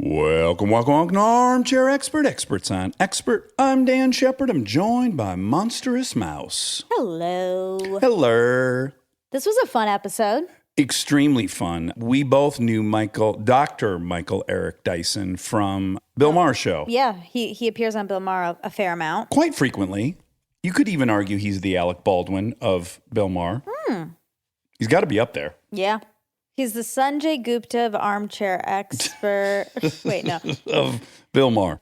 Welcome to Armchair Expert, Experts on Expert. I'm Dan Shepard. I'm joined by Monstrous Mouse. Hello. Hello. This was a fun episode. Extremely fun. We both knew Dr. Michael Eric Dyson from Bill Maher's show. Yeah, he appears on Bill Maher a fair amount. Quite frequently. You could even argue he's the Alec Baldwin of Bill Maher. He's got to be up there. Yeah. He's the Sanjay Gupta of Armchair Expert. Wait, no. Of Bill Maher.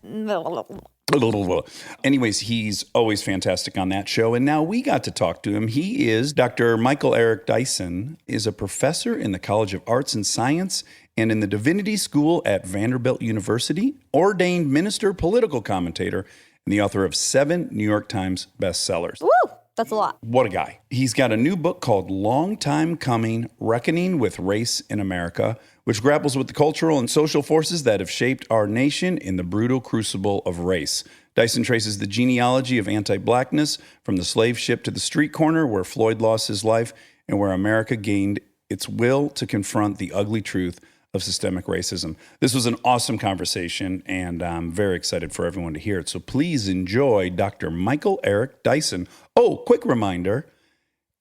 Anyways, he's always fantastic on that show. And now we got to talk to him. He is Dr. Michael Eric Dyson, is a professor in the College of Arts and Science and in the Divinity School at Vanderbilt University, ordained minister, political commentator, and the author of 7 New York Times bestsellers. Woo! That's a lot. What a guy. He's got a new book called Long Time Coming, Reckoning with Race in America, which grapples with the cultural and social forces that have shaped our nation in the brutal crucible of race. Dyson traces the genealogy of anti-blackness from the slave ship to the street corner where Floyd lost his life and where America gained its will to confront the ugly truth of systemic racism. This was an awesome conversation, and I'm very excited for everyone to hear it. So please enjoy Dr. Michael Eric Dyson. Oh, quick reminder,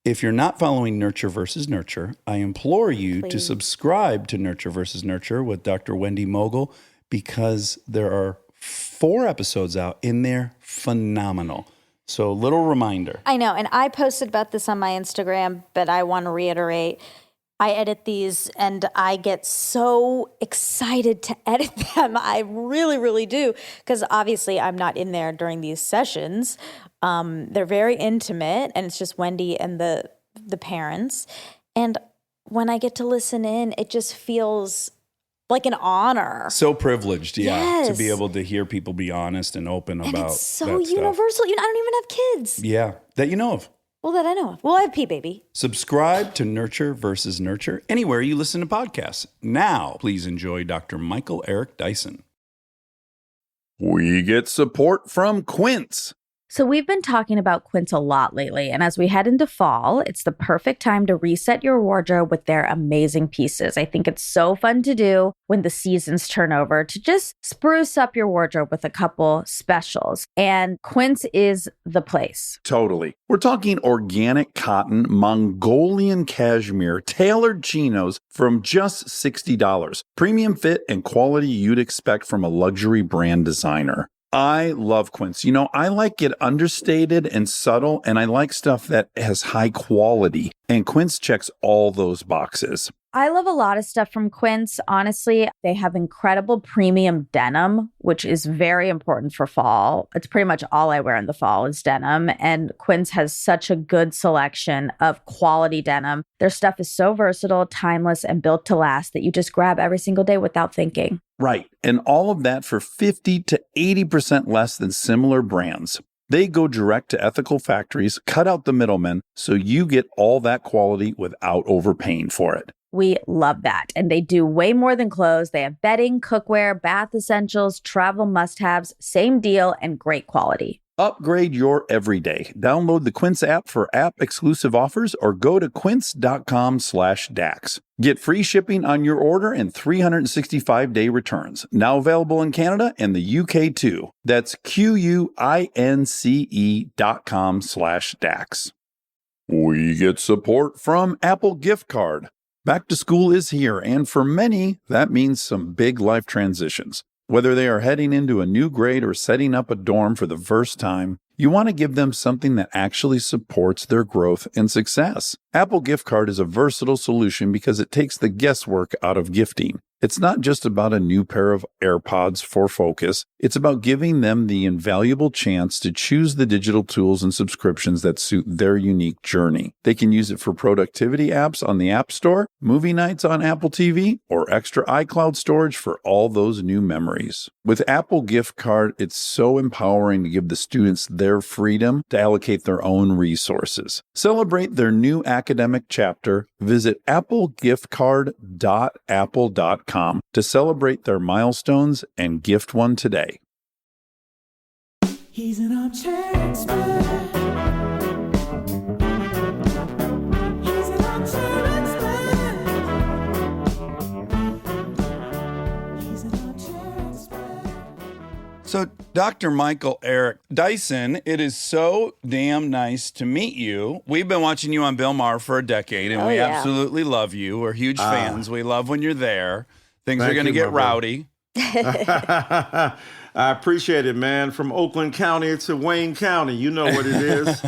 if you're not following Nurture versus Nurture, I implore you to subscribe to Nurture versus Nurture with Dr. Wendy Mogul, because there are 4 episodes out and they're phenomenal. So little reminder. I know, and I posted about this on my Instagram, but I want to reiterate, I edit these and I get so excited to edit them. I really, really do. Because obviously I'm not in there during these sessions. They're very intimate and it's just Wendy and the parents. And when I get to listen in, it just feels like an honor. So privileged, yeah, yes. to be able to hear people be honest and open about it's so that universal. stuff. I don't even have kids. Yeah, that you know of. Well, that I know of. Well, I have P-Baby. Subscribe to Nurture versus Nurture anywhere you listen to podcasts. Now, please enjoy Dr. Michael Eric Dyson. We get support from Quince. So we've been talking about Quince a lot lately, and as we head into fall, it's the perfect time to reset your wardrobe with their amazing pieces. I think it's so fun to do when the seasons turn over, to just spruce up your wardrobe with a couple specials, and Quince is the place. Totally. We're talking organic cotton, Mongolian cashmere, tailored chinos from just $60. Premium fit and quality you'd expect from a luxury brand designer. I love Quince. You know, I like it understated and subtle, and I like stuff that has high quality. And Quince checks all those boxes. I love a lot of stuff from Quince. Honestly, they have incredible premium denim, which is very important for fall. It's pretty much all I wear in the fall is denim. And Quince has such a good selection of quality denim. Their stuff is so versatile, timeless, and built to last that you just grab every single day without thinking. Right. And all of that for 50 to 80% less than similar brands. They go direct to ethical factories, cut out the middlemen, so you get all that quality without overpaying for it. We love that. And they do way more than clothes. They have bedding, cookware, bath essentials, travel must-haves, same deal, and great quality. Upgrade your everyday. Download the Quince app for app-exclusive offers or go to quince.com/dax. Get free shipping on your order and 365-day returns. Now available in Canada and the UK too. That's QUINCE.com/dax. We get support from Apple Gift Card. Back to school is here, and for many, that means some big life transitions. Whether they are heading into a new grade or setting up a dorm for the first time, you want to give them something that actually supports their growth and success. Apple Gift Card is a versatile solution because it takes the guesswork out of gifting. It's not just about a new pair of AirPods for focus. It's about giving them the invaluable chance to choose the digital tools and subscriptions that suit their unique journey. They can use it for productivity apps on the App Store, movie nights on Apple TV, or extra iCloud storage for all those new memories. With Apple Gift Card, it's so empowering to give the students their freedom to allocate their own resources. Celebrate their new academic chapter. Visit applegiftcard.apple.com to celebrate their milestones and gift one today. He's an armchair expert. He's an armchair expert. He's an armchair So, Dr. Michael Eric Dyson, it is so damn nice to meet you. We've been watching you on Bill Maher for a decade, and we absolutely love you. We're huge fans. We love when you're there. Things are going to get rowdy. I appreciate it, man. From Oakland County to Wayne County, you know what it is.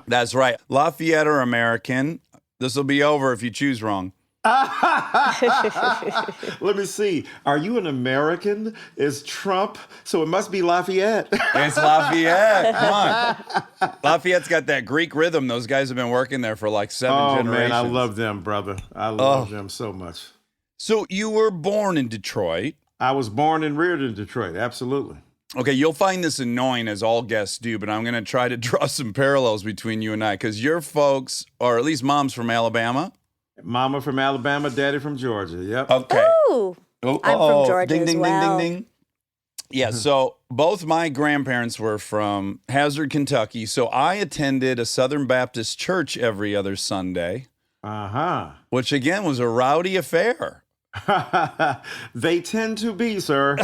That's right. Lafayette or American. This will be over if you choose wrong. Let me see. Are you an American? Is Trump? So it must be Lafayette. It's Lafayette. Come on. Lafayette's got that Greek rhythm. Those guys have been working there for like 7 generations. Man, I love them, brother. I love them so much. So you were born in Detroit. I was born and reared in Detroit. Absolutely. Okay, you'll find this annoying, as all guests do, but I'm going to try to draw some parallels between you and I, because your folks, or at least mom's from Alabama. Mama from Alabama, daddy from Georgia. Yep. Okay. Ooh, I'm from Georgia ding, as ding, well. ding, ding, ding. Yeah, so both my grandparents were from Hazard, Kentucky, so I attended a Southern Baptist church every other Sunday, which again was a rowdy affair. They tend to be, sir.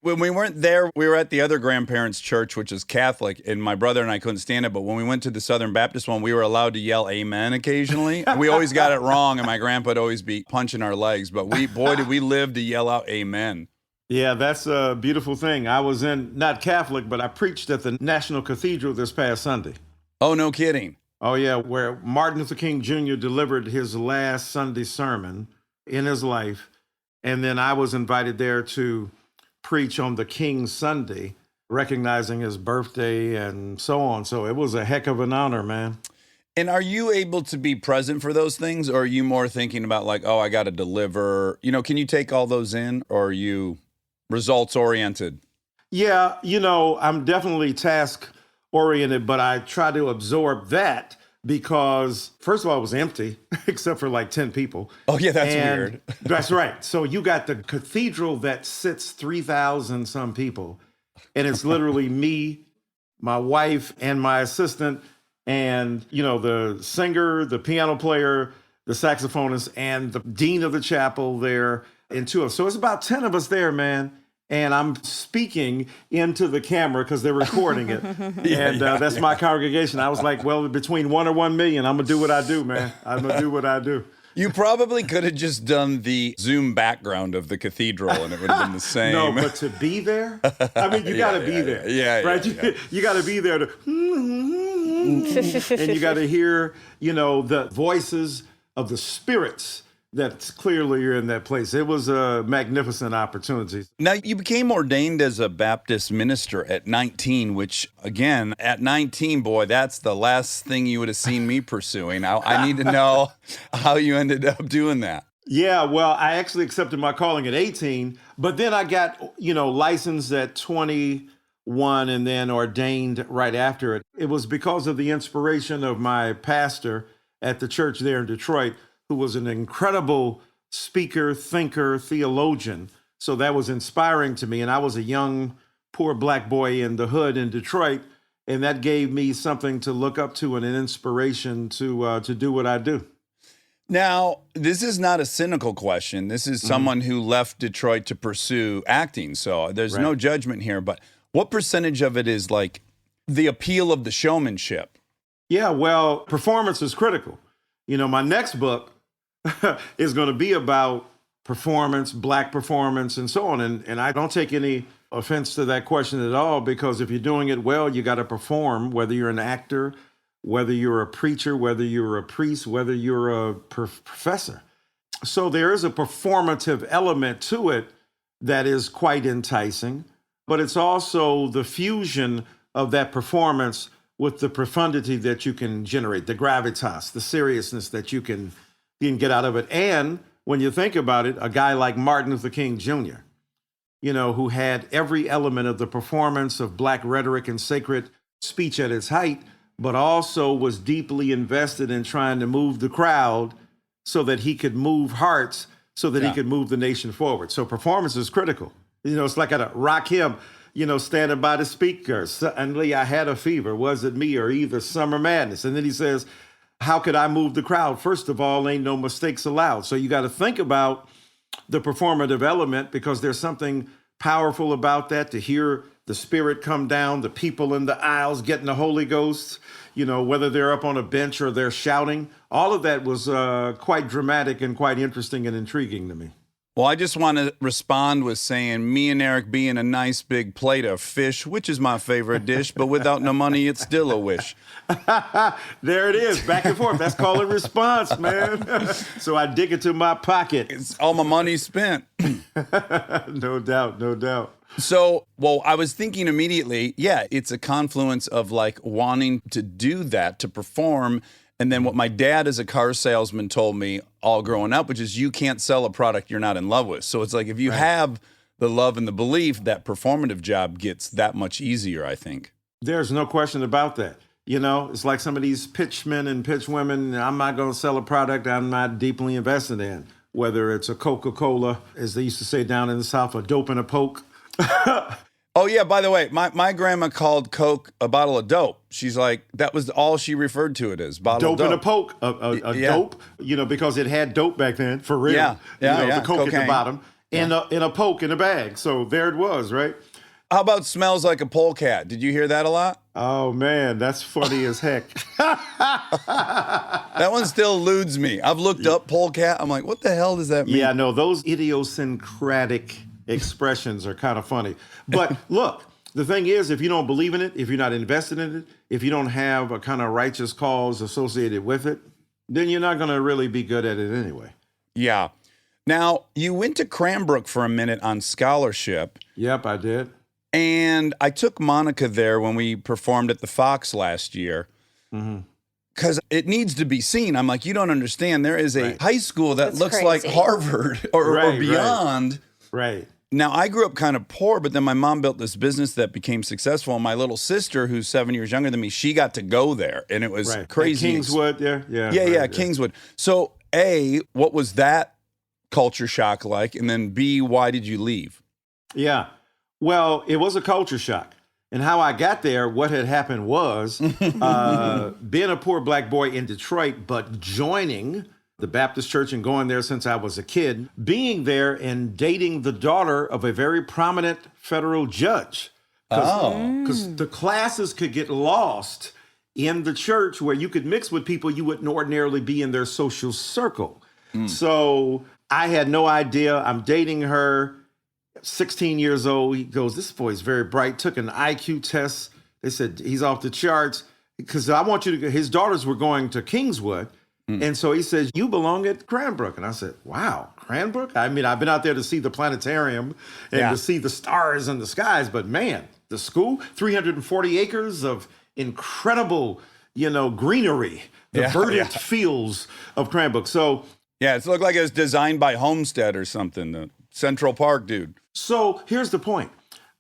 When we weren't there, we were at the other grandparents' church, which is Catholic, and my brother and I couldn't stand it. But when we went to the Southern Baptist one, we were allowed to yell amen occasionally. And we always got it wrong, and my grandpa would always be punching our legs. But did we live to yell out amen. Yeah, that's a beautiful thing. I was not Catholic, but I preached at the National Cathedral this past Sunday. Oh, no kidding. Oh, yeah, where Martin Luther King Jr. delivered his last Sunday sermon in his life. And then I was invited there to preach on the King Sunday, recognizing his birthday and so on. So it was a heck of an honor, man. And are you able to be present for those things, or are you more thinking about like, oh, I got to deliver? Can you take all those in, or are you results oriented? Yeah, I'm definitely task oriented, but I try to absorb that because, first of all, it was empty, except for like 10 people. Oh, yeah, that's weird. That's right. So you got the cathedral that sits 3,000 some people, and it's literally me, my wife, and my assistant, and, the singer, the piano player, the saxophonist, and the dean of the chapel there, and two of us. So it's about 10 of us there, man. And I'm speaking into the camera because they're recording it. That's my congregation. I was like, well, between 1 or 1 million, I'm going to do what I do, man. I'm going to do what I do. You probably could have just done the Zoom background of the cathedral and it would have been the same. No, but to be there, I mean, you got to be there. Yeah. Right? You got to be there to, and you got to hear, the voices of the spirits that clearly are in that place. It was a magnificent opportunity. Now, you became ordained as a Baptist minister at 19, which, again, at 19, boy, that's the last thing you would have seen me pursuing. I need to know how you ended up doing that. Yeah, well, I actually accepted my calling at 18, but then I got, licensed at 21 and then ordained right after it. It was because of the inspiration of my pastor at the church there in Detroit, who was an incredible speaker, thinker, theologian. So that was inspiring to me. And I was a young, poor black boy in the hood in Detroit. And that gave me something to look up to and an inspiration to do what I do. Now, this is not a cynical question. This is someone who left Detroit to pursue acting. So there's no judgment here. But what percentage of it is like the appeal of the showmanship? Yeah, well, performance is critical. My next book is going to be about performance, black performance, and so on. And I don't take any offense to that question at all, because if you're doing it well, you got to perform, whether you're an actor, whether you're a preacher, whether you're a priest, whether you're a professor. So there is a performative element to it that is quite enticing, but it's also the fusion of that performance with the profundity that you can generate, the gravitas, the seriousness that you can get out of it. And when you think about it, a guy like Martin Luther King Jr., who had every element of the performance of black rhetoric and sacred speech at its height, but also was deeply invested in trying to move the crowd so that he could move hearts, so that he could move the nation forward. So performance is critical. It's like at a rock hymn, standing by the speaker. Suddenly I had a fever. Was it me or either summer madness? And then he says, how could I move the crowd? First of all, ain't no mistakes allowed. So you got to think about the performative element, because there's something powerful about that, to hear the Spirit come down, the people in the aisles getting the Holy Ghost, whether they're up on a bench or they're shouting. All of that was quite dramatic and quite interesting and intriguing to me. Well, I just want to respond with saying me and Eric being a nice big plate of fish, which is my favorite dish, but without no money, it's still a wish. There it is, back and forth. That's called a response, man. So I dig into my pocket. It's all my money spent. No doubt, no doubt. So, well, I was thinking immediately, yeah, it's a confluence of like wanting to do that, to perform. And then what my dad as a car salesman told me all growing up, which is you can't sell a product you're not in love with. So it's like if you have the love and the belief, that performative job gets that much easier, I think. There's no question about that. It's like some of these pitchmen and pitchwomen. I'm not going to sell a product I'm not deeply invested in, whether it's a Coca-Cola, as they used to say down in the South, a dope and a poke. Oh, yeah, by the way, my grandma called Coke a bottle of dope. She's like, that was all she referred to it as, bottle of dope. Dope and a poke, a dope, because it had dope back then, for real. Yeah, the Coke cocaine at the bottom, and a poke in a bag. So there it was, right? How about smells like a polecat? Did you hear that a lot? Oh, man, that's funny as heck. That one still eludes me. I've looked up polecat. I'm like, what the hell does that mean? Yeah, no, those idiosyncratic expressions are kind of funny. But look, the thing is, if you don't believe in it, if you're not invested in it, if you don't have a kind of righteous cause associated with it, then you're not going to really be good at it anyway. Yeah. Now, you went to Cranbrook for a minute on scholarship. Yep, I did. And I took Monica there when we performed at the Fox last year. Because it needs to be seen. I'm like, you don't understand. There is a high school that That's looks like crazy. Harvard or beyond. Right. Now, I grew up kind of poor, but then my mom built this business that became successful. And my little sister, who's 7 years younger than me, she got to go there. And it was crazy. At Kingswood, yeah. Yeah, Kingswood. So, A, what was that culture shock like? And then B, why did you leave? Yeah. Well, it was a culture shock. And how I got there, what had happened was being a poor black boy in Detroit, but joining the Baptist church and going there since I was a kid, being there and dating the daughter of a very prominent federal judge. Because the classes could get lost in the church where you could mix with people you wouldn't ordinarily be in their social circle. So I had no idea. I'm dating her, 16 years old. He goes, this boy's very bright, took an IQ test. They said, he's off the charts. Because I want you to go. His daughters were going to Kingswood. And so he says, you belong at Cranbrook. And I said, wow, Cranbrook? I mean, I've been out there to see the planetarium and to see the stars and the skies. But man, the school, 340 acres of incredible, greenery, the verdant fields of Cranbrook. So yeah, it looked like it was designed by Homestead or something, the Central Park dude. So here's the point.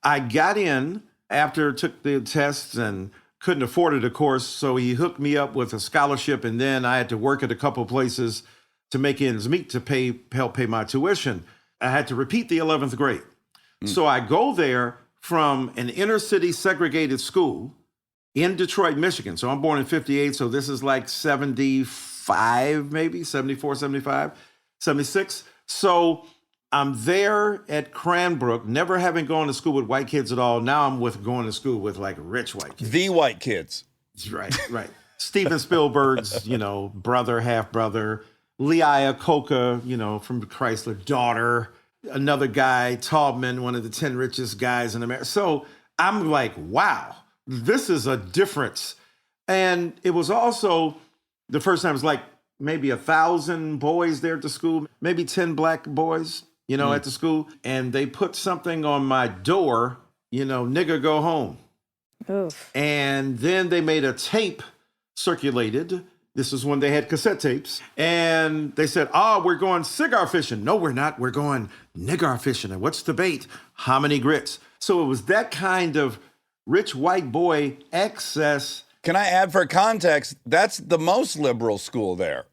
I got in after took the tests and couldn't afford it, of course. So he hooked me up with a scholarship, and then I had to work at a couple places to make ends meet to help pay my tuition. I had to repeat the 11th grade. So I go there from an inner city segregated school in Detroit, Michigan. So I'm born in 58. So this is like 75, maybe 74, 75, 76. So I'm there at Cranbrook, never having gone to school with white kids at all. Now I'm going to school with like rich white kids. The white kids. Right. Steven Spielberg's, brother, half brother. Lee Iacocca, from Chrysler, daughter. Another guy, Taubman, one of the 10 richest guys in America. So I'm like, wow, this is a difference. And it was also the first time it was like maybe 1,000 boys there at the school, maybe 10 black boys, at the school. And they put something on my door, nigger go home. Oof. And then they made a tape circulated. This is when they had cassette tapes. And they said, we're going cigar fishing. No, we're not. We're going nigger fishing. And what's the bait? Hominy grits. So it was that kind of rich white boy excess. Can I add for context, that's the most liberal school there.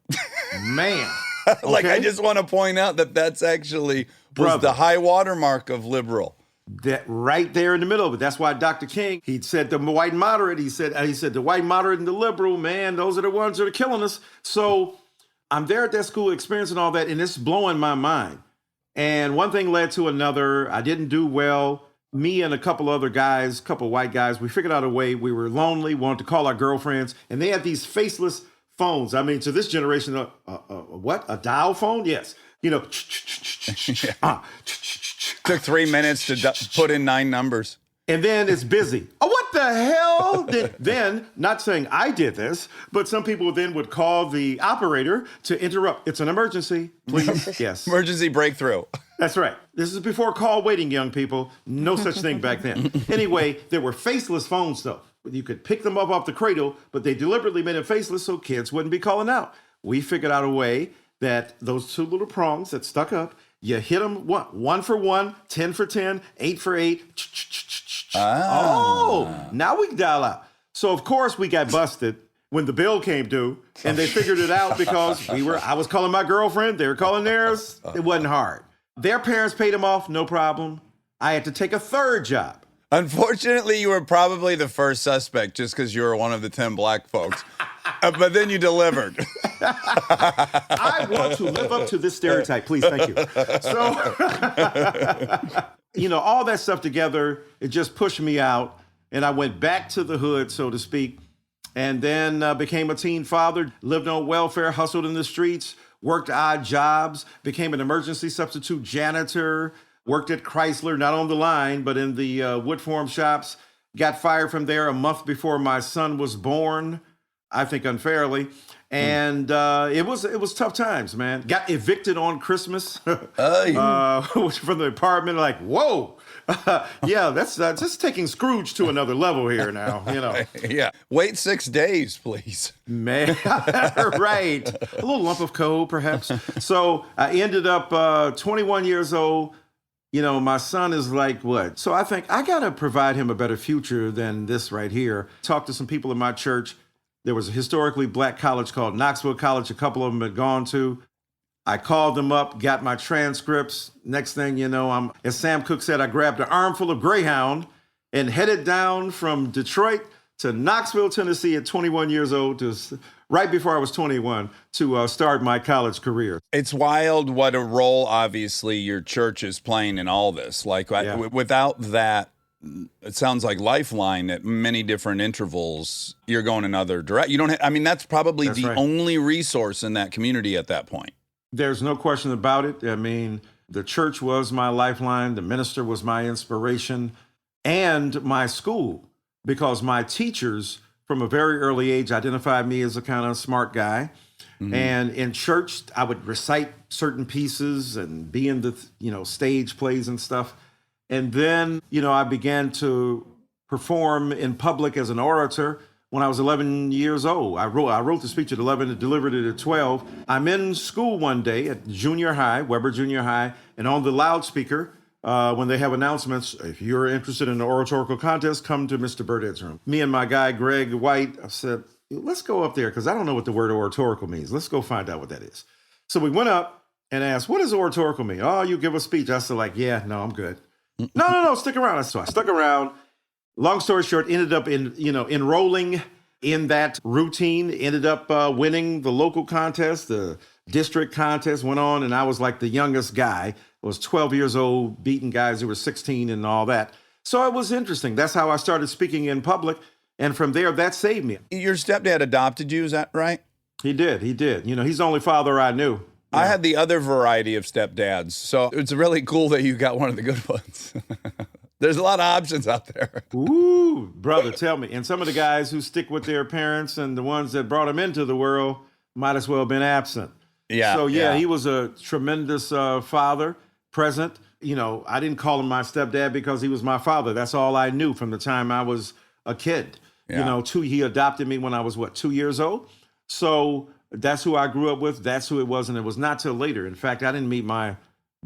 Man. Like, Okay? I just want to point out that that's actually was Brother. the high watermark of liberal. That right there in the middle of it. That's why Dr. King, he said the white moderate, he said the white moderate and the liberal, man, those are the ones that are killing us. So I'm there at that school experiencing all that, and it's blowing my mind. And one thing led to another. I didn't do well. Me and a couple other guys, a couple white guys, we figured out a way. We were lonely, wanted to call our girlfriends, and they had these faceless phones. I mean, to this generation, what? A dial phone? Yes. You know, Took 3 minutes to put in 9 numbers. and then it's busy. Oh, what the hell? Then, not saying I did this, but some people then would call the operator to interrupt. It's an emergency, please. Yes. Emergency breakthrough. That's right. This is before call waiting, young people. No such thing back then. Anyway, there were faceless phones, though. You could pick them up off the cradle, but they deliberately made it faceless so kids wouldn't be calling out. We figured out a way that those 2 little prongs that stuck up, you hit them 1 for 1, 10 for 10, 8 for 8. Oh, now we can dial out. So, of course, we got busted when the bill came due, and they figured it out because I was calling my girlfriend, they were calling theirs. It wasn't hard. Their parents paid them off, no problem. I had to take a 3rd job. Unfortunately, you were probably the first suspect just because you were one of the 10 black folks. But then you delivered. I want to live up to this stereotype, please. Thank you. So, all that stuff together, it just pushed me out. And I went back to the hood, so to speak, and then became a teen father, lived on welfare, hustled in the streets, worked odd jobs, became an emergency substitute janitor, worked at Chrysler, not on the line, but in the wood form shops, got fired from there a month before my son was born, I think unfairly. And it was tough times, man. Got evicted on Christmas from the apartment. Like, whoa. Yeah, that's just taking Scrooge to another level here now, Yeah. Wait 6 days, please. Man, right. A little lump of coal, perhaps. So I ended up 21 years old. My son is like, what? So I think I got to provide him a better future than this right here. Talked to some people in my church. There was a historically black college called Knoxville College. A couple of them had gone to. I called them up, got my transcripts. Next thing you know, as Sam Cooke said, I grabbed an armful of Greyhound and headed down from Detroit to Knoxville, Tennessee at 21 years old, right before I was 21, to start my college career. It's wild what a role, obviously, your church is playing in all this. Like, without that, it sounds like Lifeline at many different intervals, you're going another direction. You don't that's probably the only resource in that community at that point. There's no question about it. I mean, the church was my lifeline. The minister was my inspiration and my school, because my teachers from a very early age identified me as a kind of smart guy. Mm-hmm. And in church, I would recite certain pieces and be in the, stage plays and stuff. And then, I began to perform in public as an orator when I was 11 years old. I wrote the speech at 11 and delivered it at 12. I'm in school one day at junior high, Weber Junior High, and on the loudspeaker, when they have announcements, if you're interested in an oratorical contest, come to Mr. Burdett's room. Me and my guy, Greg White, I said, let's go up there because I don't know what the word oratorical means. Let's go find out what that is. So we went up and asked, what does oratorical mean? Oh, you give a speech. I said, no, I'm good. No, stick around. So I stuck around. Long story short, ended up enrolling in that routine, ended up winning the local contest, the district contest went on, and I was like the youngest guy. I was 12 years old, beating guys who were 16 and all that. So it was interesting. That's how I started speaking in public. And from there, that saved me. Your stepdad adopted you, is that right? He did. He's the only father I knew. Yeah. I had the other variety of stepdads. So it's really cool that you got one of the good ones. There's a lot of options out there. Ooh, brother, tell me. And some of the guys who stick with their parents and the ones that brought them into the world might as well have been absent. Yeah. So, he was a tremendous father, present. I didn't call him my stepdad because he was my father. That's all I knew from the time I was a kid. Yeah. He adopted me when I was, 2 years old? So that's who I grew up with. That's who it was. And it was not till later. In fact, I didn't meet my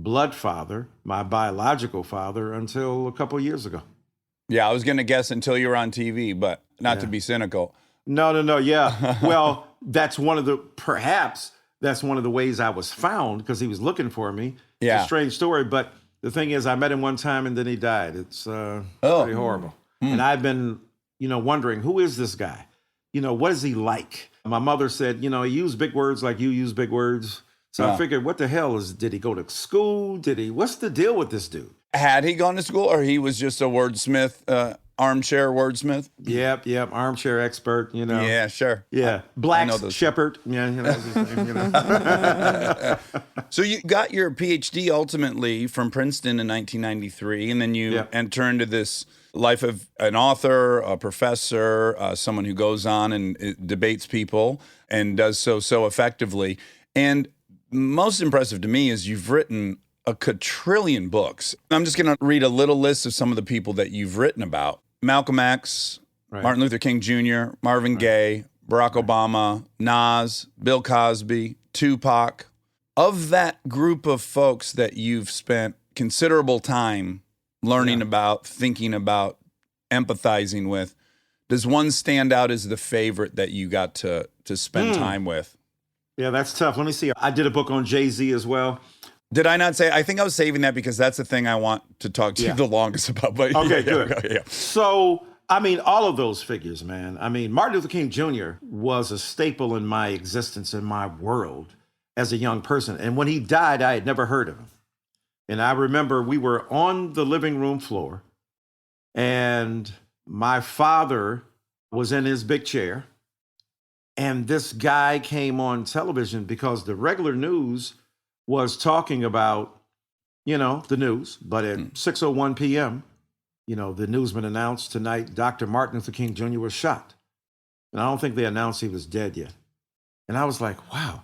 blood father, my biological father, until a couple of years ago. Yeah, I was going to guess until you were on TV, but not to be cynical. No. Yeah. Well, that's one of the ways I was found, because he was looking for me. Yeah. It's a strange story, but the thing is, I met him one time and then he died. It's pretty horrible. And I've been, wondering, who is this guy? What is he like? My mother said, he used big words like you use big words. So I figured, what the hell did he go to school? What's the deal with this dude? Had he gone to school, or he was just a wordsmith, armchair wordsmith? Yep, armchair expert, Yeah, sure. Yeah, black shepherd. Yeah, So you got your PhD ultimately from Princeton in 1993, and then you enter into this life of an author, a professor, someone who goes on and debates people and does so effectively. And most impressive to me is you've written a quadrillion books. I'm just going to read a little list of some of the people that you've written about. Malcolm X, Martin Luther King Jr., Marvin Gaye, Barack Obama, Nas, Bill Cosby, Tupac. Of that group of folks that you've spent considerable time learning about, thinking about, empathizing with, does one stand out as the favorite that you got to spend time with? Yeah, that's tough. Let me see. I did a book on Jay-Z as well. Did I not say? I think I was saving that because that's the thing I want to talk to you the longest about. But okay, good. So, I mean, all of those figures, man. I mean, Martin Luther King Jr. was a staple in my existence, in my world as a young person. And when he died, I had never heard of him. And I remember we were on the living room floor, and my father was in his big chair. And this guy came on television because the regular news was talking about, the news. But at 6:01 p.m., the newsman announced tonight Dr. Martin Luther King Jr. was shot. And I don't think they announced he was dead yet. And I was like, wow.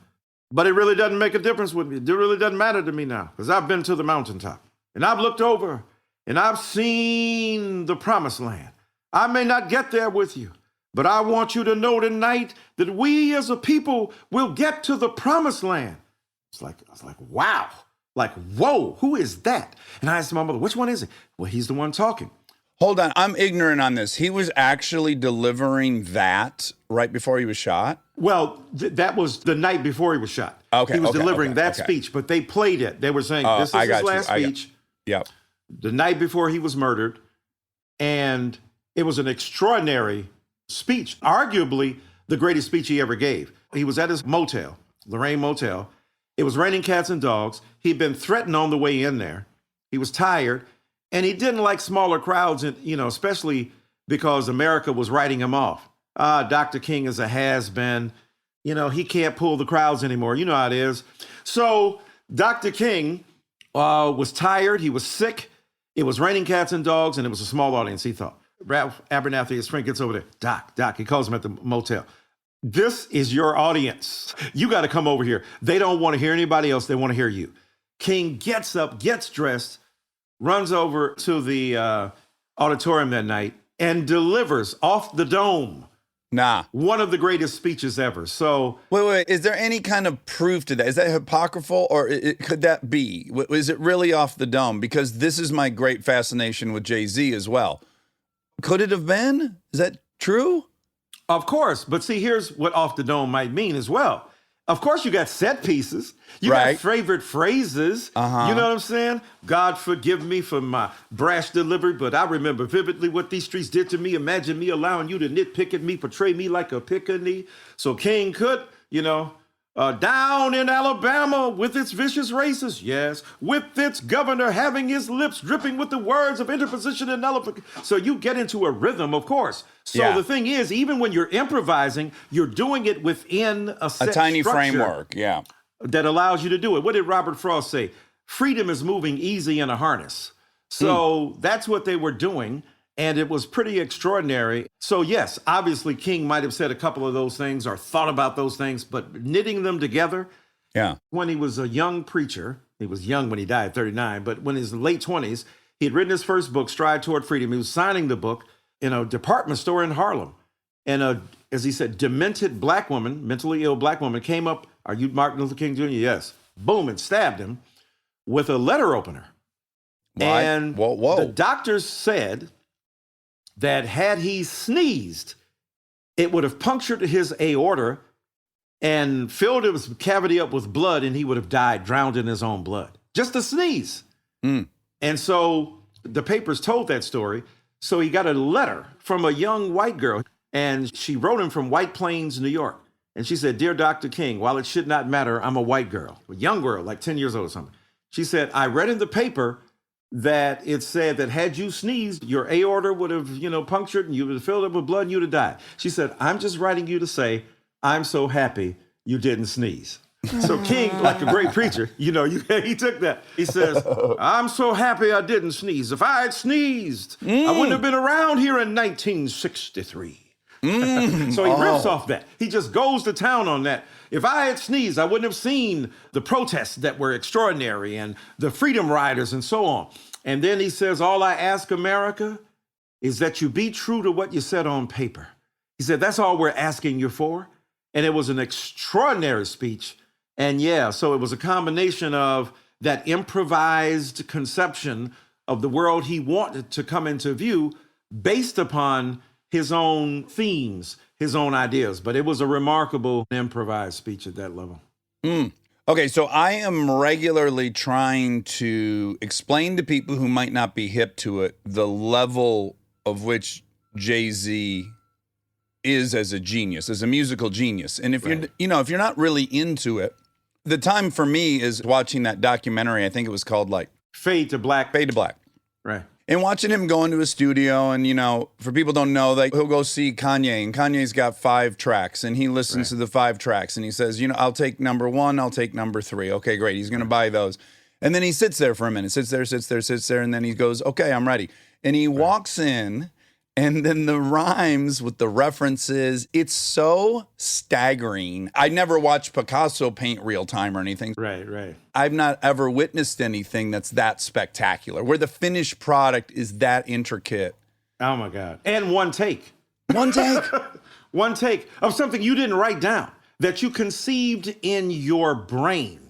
But it really doesn't make a difference with me. It really doesn't matter to me now because I've been to the mountaintop. And I've looked over and I've seen the promised land. I may not get there with you, but I want you to know tonight that we as a people will get to the promised land. I was like, wow, like, whoa, who is that? And I asked my mother, which one is it? Well, he's the one talking. Hold on, I'm ignorant on this. He was actually delivering that right before he was shot? Well, that was the night before he was shot. Okay, he was delivering that speech, but they played it. They were saying, this is his last speech. Yep. The night before he was murdered. And it was an extraordinary speech, arguably the greatest speech he ever gave. He was at his motel, Lorraine Motel. It was raining cats and dogs. He'd been threatened on the way in there. He was tired, and he didn't like smaller crowds, and especially because America was writing him off. Dr. King is a has-been. He can't pull the crowds anymore. You know how it is. So Dr. King was tired. He was sick. It was raining cats and dogs, and it was a small audience, he thought. Ralph Abernathy, his friend, gets over there. Doc, he calls him at the motel. This is your audience. You got to come over here. They don't want to hear anybody else. They want to hear you. King gets up, gets dressed, runs over to the auditorium that night and delivers off the dome. One of the greatest speeches ever. So wait. Is there any kind of proof to that? Is that apocryphal, or could that be? Is it really off the dome? Because this is my great fascination with Jay-Z as well. Could it have been? Is that true? Of course. But see, here's what off the dome might mean as well. Of course, you got set pieces. You got favorite phrases. You know what I'm saying? God forgive me for my brash delivery, but I remember vividly what these streets did to me. Imagine me allowing you to nitpick at me, portray me like a pickaninny. So King could, down in Alabama with its vicious races, yes, with its governor having his lips dripping with the words of interposition and nullification. So you get into a rhythm, of course. So the thing is, even when you're improvising, you're doing it within a set tiny structure framework, that allows you to do it. What did Robert Frost say? Freedom is moving easy in a harness. So that's what they were doing. And it was pretty extraordinary. So yes, obviously King might have said a couple of those things or thought about those things, but knitting them together. When he was a young preacher, he was young when he died, 39, but when in his late 20s, he had written his first book, Stride Toward Freedom. He was signing the book in a department store in Harlem. And as he said, demented black woman, mentally ill black woman came up. Are you Martin Luther King Jr.? Yes. Boom, and stabbed him with a letter opener. And the doctors said that had he sneezed, it would have punctured his aorta and filled his cavity up with blood, and he would have died, drowned in his own blood. Just a sneeze. And so the papers told that story. So he got a letter from a young white girl, and she wrote him from White Plains, New York. And she said, "Dear Dr. King, while it should not matter, I'm a white girl, a young girl, like 10 years old or something." She said, "I read in the paper that it said that had you sneezed, your aorta would have, punctured and you would have filled up with blood and you'd have died." She said, "I'm just writing you to say, I'm so happy you didn't sneeze." So King, like a great preacher, he took that. He says, "I'm so happy I didn't sneeze. If I had sneezed, I wouldn't have been around here in 1963. So he rips off that. He just goes to town on that. If I had sneezed, I wouldn't have seen the protests that were extraordinary and the freedom riders and so on. And then he says, "All I ask, America, is that you be true to what you said on paper." He said, "That's all we're asking you for." And it was an extraordinary speech. And so it was a combination of that improvised conception of the world he wanted to come into view based upon his own themes, his own ideas. But it was a remarkable improvised speech at that level. Okay, so I am regularly trying to explain to people who might not be hip to it the level of which Jay-Z is as a genius, as a musical genius. And if if you're not really into it, the time for me is watching that documentary. I think it was called Fade to Black. Fade to Black. Right. And watching him go into a studio and, for people who don't know, he'll go see Kanye, and Kanye's got 5 tracks, and he listens to the 5 tracks, and he says, "I'll take number 1, I'll take number 3. Okay, great. He's going to buy those." And then he sits there for a minute, sits there, and then he goes, "Okay, I'm ready." And he walks in, and then the rhymes with the references, it's so staggering. I never watched Picasso paint real time or anything. Right. I've not ever witnessed anything that's that spectacular, where the finished product is that intricate. Oh, my God. And one take. One take. One take of something you didn't write down, that you conceived in your brain.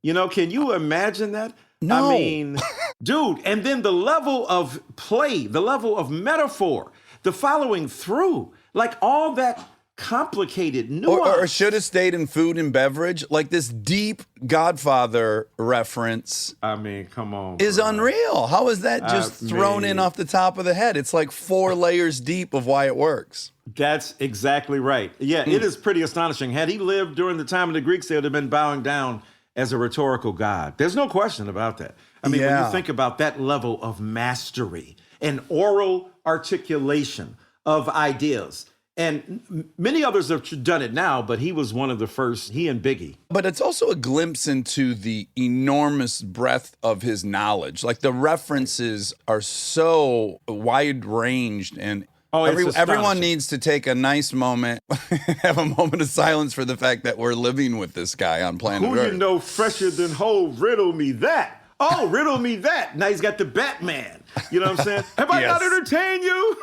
Can you imagine that? No. I mean, dude, and then the level of play, the level of metaphor, the following through, like all that complicated nuance. Or should have stayed in food and beverage. Like this deep Godfather reference. I mean, come on. Is bro. unreal. How is that just thrown in off the top of the head? It's like 4 layers deep of why it works. That's exactly right. Yeah, it is pretty astonishing. Had he lived during the time of the Greeks, they would have been bowing down as a rhetorical god. There's no question about that. I mean, when you think about that level of mastery and oral articulation of ideas, and many others have done it now, but he was one of the first, he and Biggie. But it's also a glimpse into the enormous breadth of his knowledge. Like the references are so wide ranged, and everyone needs to take a nice moment, have a moment of silence for the fact that we're living with this guy on planet Earth. Who you know fresher than Ho? Riddle me that. Oh, riddle me that. Now he's got the Batman. You know what I'm saying? Have I not entertained you?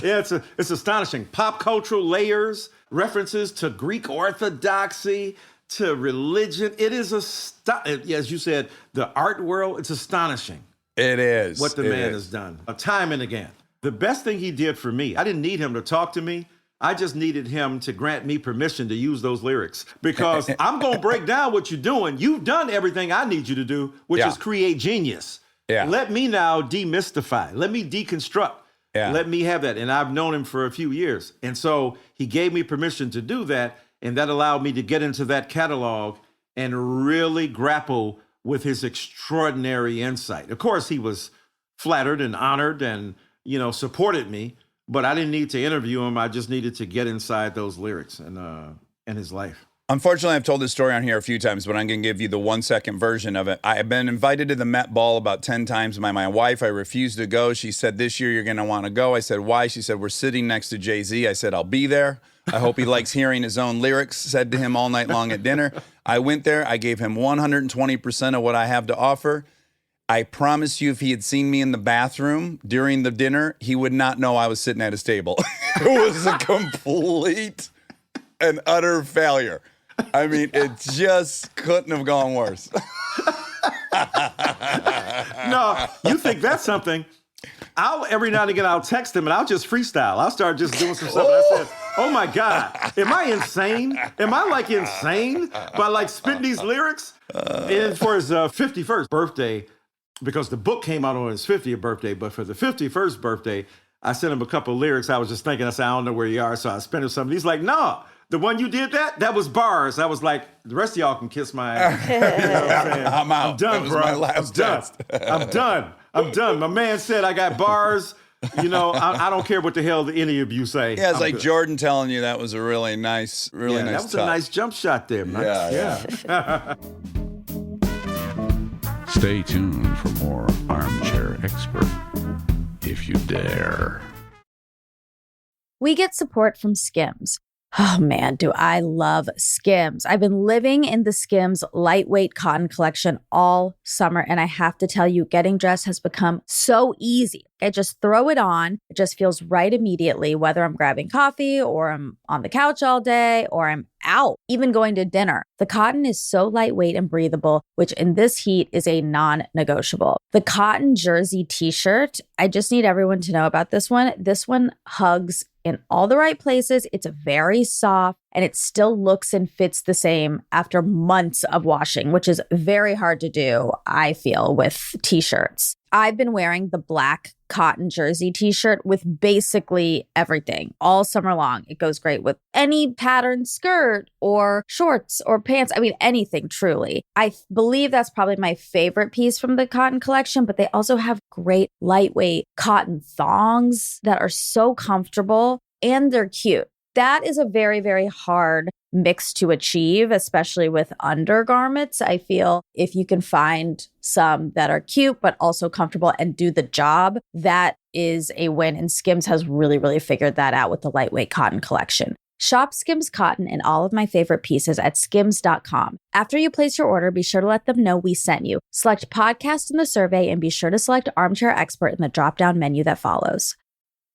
It's astonishing. Pop cultural layers, references to Greek orthodoxy, to religion. It is as you said, the art world. It's astonishing. It is what the man has done, time and again. The best thing he did for me, I didn't need him to talk to me. I just needed him to grant me permission to use those lyrics, because I'm going to break down what you're doing. You've done everything I need you to do, which is create genius. Yeah. Let me now demystify. Let me deconstruct. Yeah. Let me have that. And I've known him for a few years. And so he gave me permission to do that. And that allowed me to get into that catalog and really grapple with his extraordinary insight. Of course, he was flattered and honored and supported me, but I didn't need to interview him. I just needed to get inside those lyrics and his life. Unfortunately, I've told this story on here a few times, but I'm going to give you the 1-second version of it. I have been invited to the Met Ball about 10 times by my wife. I refused to go. She said, "This year you're going to want to go." I said, "Why?" She said, "We're sitting next to Jay-Z." I said, "I'll be there. I hope he likes hearing his own lyrics said to him all night long at dinner." I went there. I gave him 120% of what I have to offer. I promise you, if he had seen me in the bathroom during the dinner, he would not know I was sitting at his table. It was a complete and utter failure. I mean, it just couldn't have gone worse. No, you think that's something. Every now and again, I'll text him and I'll just freestyle. I'll start just doing some stuff. And I said, "Oh my God, am I insane? Am I insane by spitting these lyrics?" And for his 51st birthday, because the book came out on his 50th birthday, but for the 51st birthday, I sent him a couple of lyrics. I was just thinking, I said, "I don't know where you are," so I spent him something. He's like, "No, the one you did that was bars. I was like, the rest of y'all can kiss my ass. You know what I'm saying? I'm out. I'm done, That was bro. my last test. I'm done. I'm done. My man said I got bars. You know, I don't care what the hell any of you say. Yeah, it's I'm like good. Jordan telling you that was a really nice, nice That was touch. a nice jump shot there, man. Yeah. Stay tuned for more Armchair Expert, if you dare. We get support from Skims. Oh man, do I love Skims. I've been living in the Skims lightweight cotton collection all summer, and I have to tell you, getting dressed has become so easy. I just throw it on. It just feels right immediately, whether I'm grabbing coffee or I'm on the couch all day or I'm out, even going to dinner. The cotton is so lightweight and breathable, which in this heat is a non-negotiable. The cotton jersey t-shirt, I just need everyone to know about this one. This one hugs in all the right places. It's very soft and it still looks and fits the same after months of washing, which is very hard to do, I feel, with t-shirts. I've been wearing the black cotton jersey t-shirt with basically everything all summer long. It goes great with any patterned skirt or shorts or pants. I mean, anything truly. I believe that's probably my favorite piece from the cotton collection, but they also have great lightweight cotton thongs that are so comfortable and they're cute. That is a very, very hard mix to achieve, especially with undergarments. I feel if you can find some that are cute, but also comfortable and do the job, that is a win. And Skims has really, really figured that out with the lightweight cotton collection. Shop Skims Cotton and all of my favorite pieces at skims.com. After you place your order, be sure to let them know we sent you. Select podcast in the survey and be sure to select Armchair Expert in the drop-down menu that follows.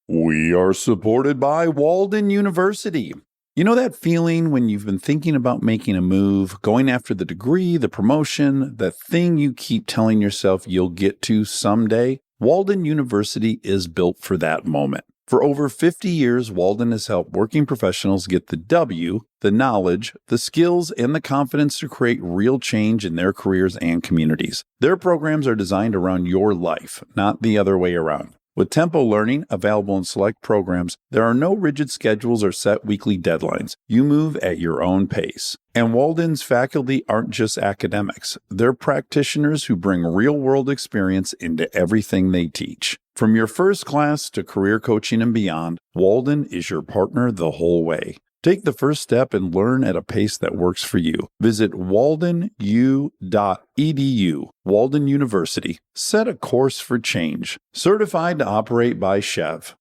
We are supported by Walden University. You know that feeling when you've been thinking about making a move, going after the degree, the promotion, the thing you keep telling yourself you'll get to someday? Walden University is built for that moment. For over 50 years, Walden has helped working professionals get the W, the knowledge, the skills, and the confidence to create real change in their careers and communities. Their programs are designed around your life, not the other way around. With Tempo Learning available in select programs, there are no rigid schedules or set weekly deadlines. You move at your own pace. And Walden's faculty aren't just academics. They're practitioners who bring real-world experience into everything they teach. From your first class to career coaching and beyond, Walden is your partner the whole way. Take the first step and learn at a pace that works for you. Visit waldenu.edu. Walden University. Set a course for change. Certified to operate by Chev.